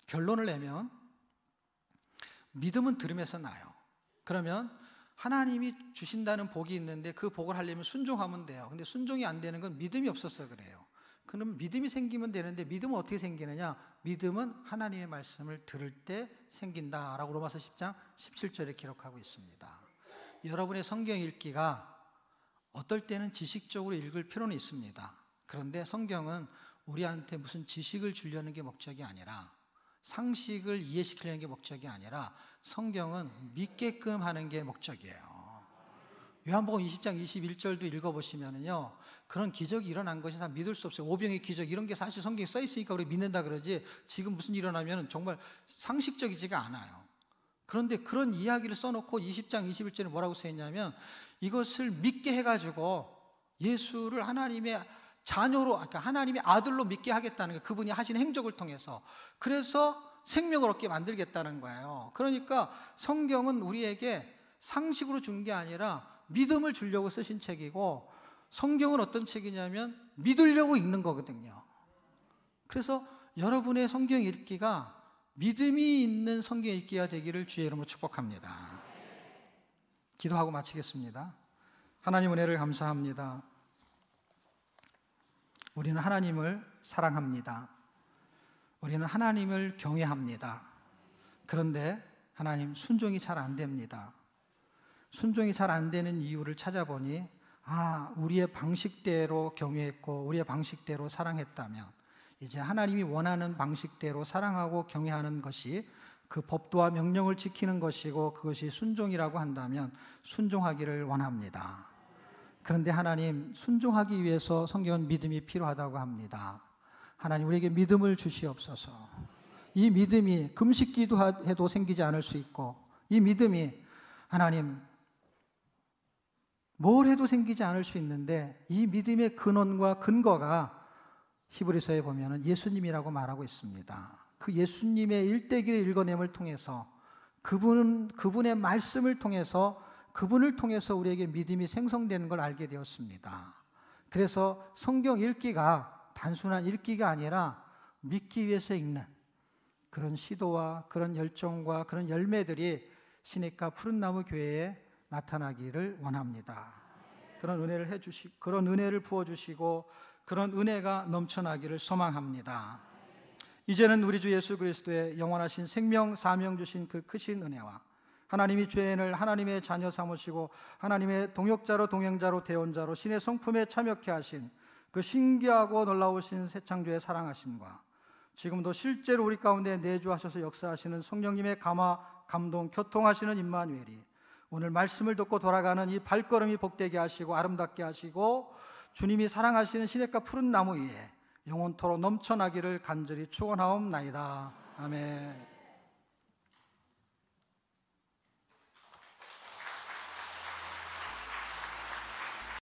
결론을 내면 믿음은 들음에서 나요. 그러면 하나님이 주신다는 복이 있는데 그 복을 하려면 순종하면 돼요. 근데 순종이 안 되는 건 믿음이 없어서 그래요. 그럼 믿음이 생기면 되는데, 믿음은 어떻게 생기느냐? 믿음은 하나님의 말씀을 들을 때 생긴다라고 로마서 10장 17절에 기록하고 있습니다. 여러분의 성경 읽기가 어떨 때는 지식적으로 읽을 필요는 있습니다. 그런데 성경은 우리한테 무슨 지식을 주려는 게 목적이 아니라, 상식을 이해시키려는 게 목적이 아니라 성경은 믿게끔 하는 게 목적이에요. 요한복음 20장 21절도 읽어보시면은요, 그런 기적이 일어난 것이 다 믿을 수 없어요. 오병의 기적 이런 게 사실 성경에 써 있으니까 우리 믿는다 그러지, 지금 무슨 일어나면 정말 상식적이지가 않아요. 그런데 그런 이야기를 써놓고 20장 21절에 뭐라고 써있냐면, 이것을 믿게 해가지고 예수를 하나님의 자녀로, 그러니까 하나님의 아들로 믿게 하겠다는 거예요. 그분이 하신 행적을 통해서. 그래서 생명을 얻게 만들겠다는 거예요. 그러니까 성경은 우리에게 상식으로 준 게 아니라 믿음을 주려고 쓰신 책이고, 성경은 어떤 책이냐면 믿으려고 읽는 거거든요. 그래서 여러분의 성경 읽기가 믿음이 있는 성경 읽기가 되기를 주의 이름으로 축복합니다. 기도하고 마치겠습니다. 하나님 은혜를 감사합니다. 우리는 하나님을 사랑합니다. 우리는 하나님을 경외합니다. 그런데 하나님, 순종이 잘 안 됩니다. 순종이 잘 안 되는 이유를 찾아보니, 우리의 방식대로 경외했고 우리의 방식대로 사랑했다면 이제 하나님이 원하는 방식대로 사랑하고 경외하는 것이 그 법도와 명령을 지키는 것이고 그것이 순종이라고 한다면 순종하기를 원합니다. 그런데 하나님, 순종하기 위해서 성경은 믿음이 필요하다고 합니다. 하나님, 우리에게 믿음을 주시옵소서. 이 믿음이 금식 기도해도 생기지 않을 수 있고, 이 믿음이 하나님 뭘 해도 생기지 않을 수 있는데, 이 믿음의 근원과 근거가 히브리서에 보면 예수님이라고 말하고 있습니다. 그 예수님의 일대기를 읽어냄을 통해서, 그분의 말씀을 통해서, 그분을 통해서 우리에게 믿음이 생성되는 걸 알게 되었습니다. 그래서 성경 읽기가 단순한 읽기가 아니라 믿기 위해서 읽는, 그런 시도와 그런 열정과 그런 열매들이 시냇가 푸른나무 교회에 나타나기를 원합니다. 그런 은혜를 그런 은혜를 부어주시고 그런 은혜가 넘쳐나기를 소망합니다. 이제는 우리 주 예수 그리스도의 영원하신 생명 사명 주신 그 크신 은혜와 하나님이 죄인을 하나님의 자녀 삼으시고 하나님의 동역자로 동행자로 대언자로 신의 성품에 참여케 하신 그 신기하고 놀라우신 새 창조의 사랑하심과 지금도 실제로 우리 가운데 내주하셔서 역사하시는 성령님의 감화, 감동, 교통하시는 임마누엘이 오늘 말씀을 듣고 돌아가는 이 발걸음이 복되게 하시고 아름답게 하시고 주님이 사랑하시는 시냇가 푸른 나무 위에 영원토록 넘쳐나기를 간절히 축원하옵나이다. 아멘.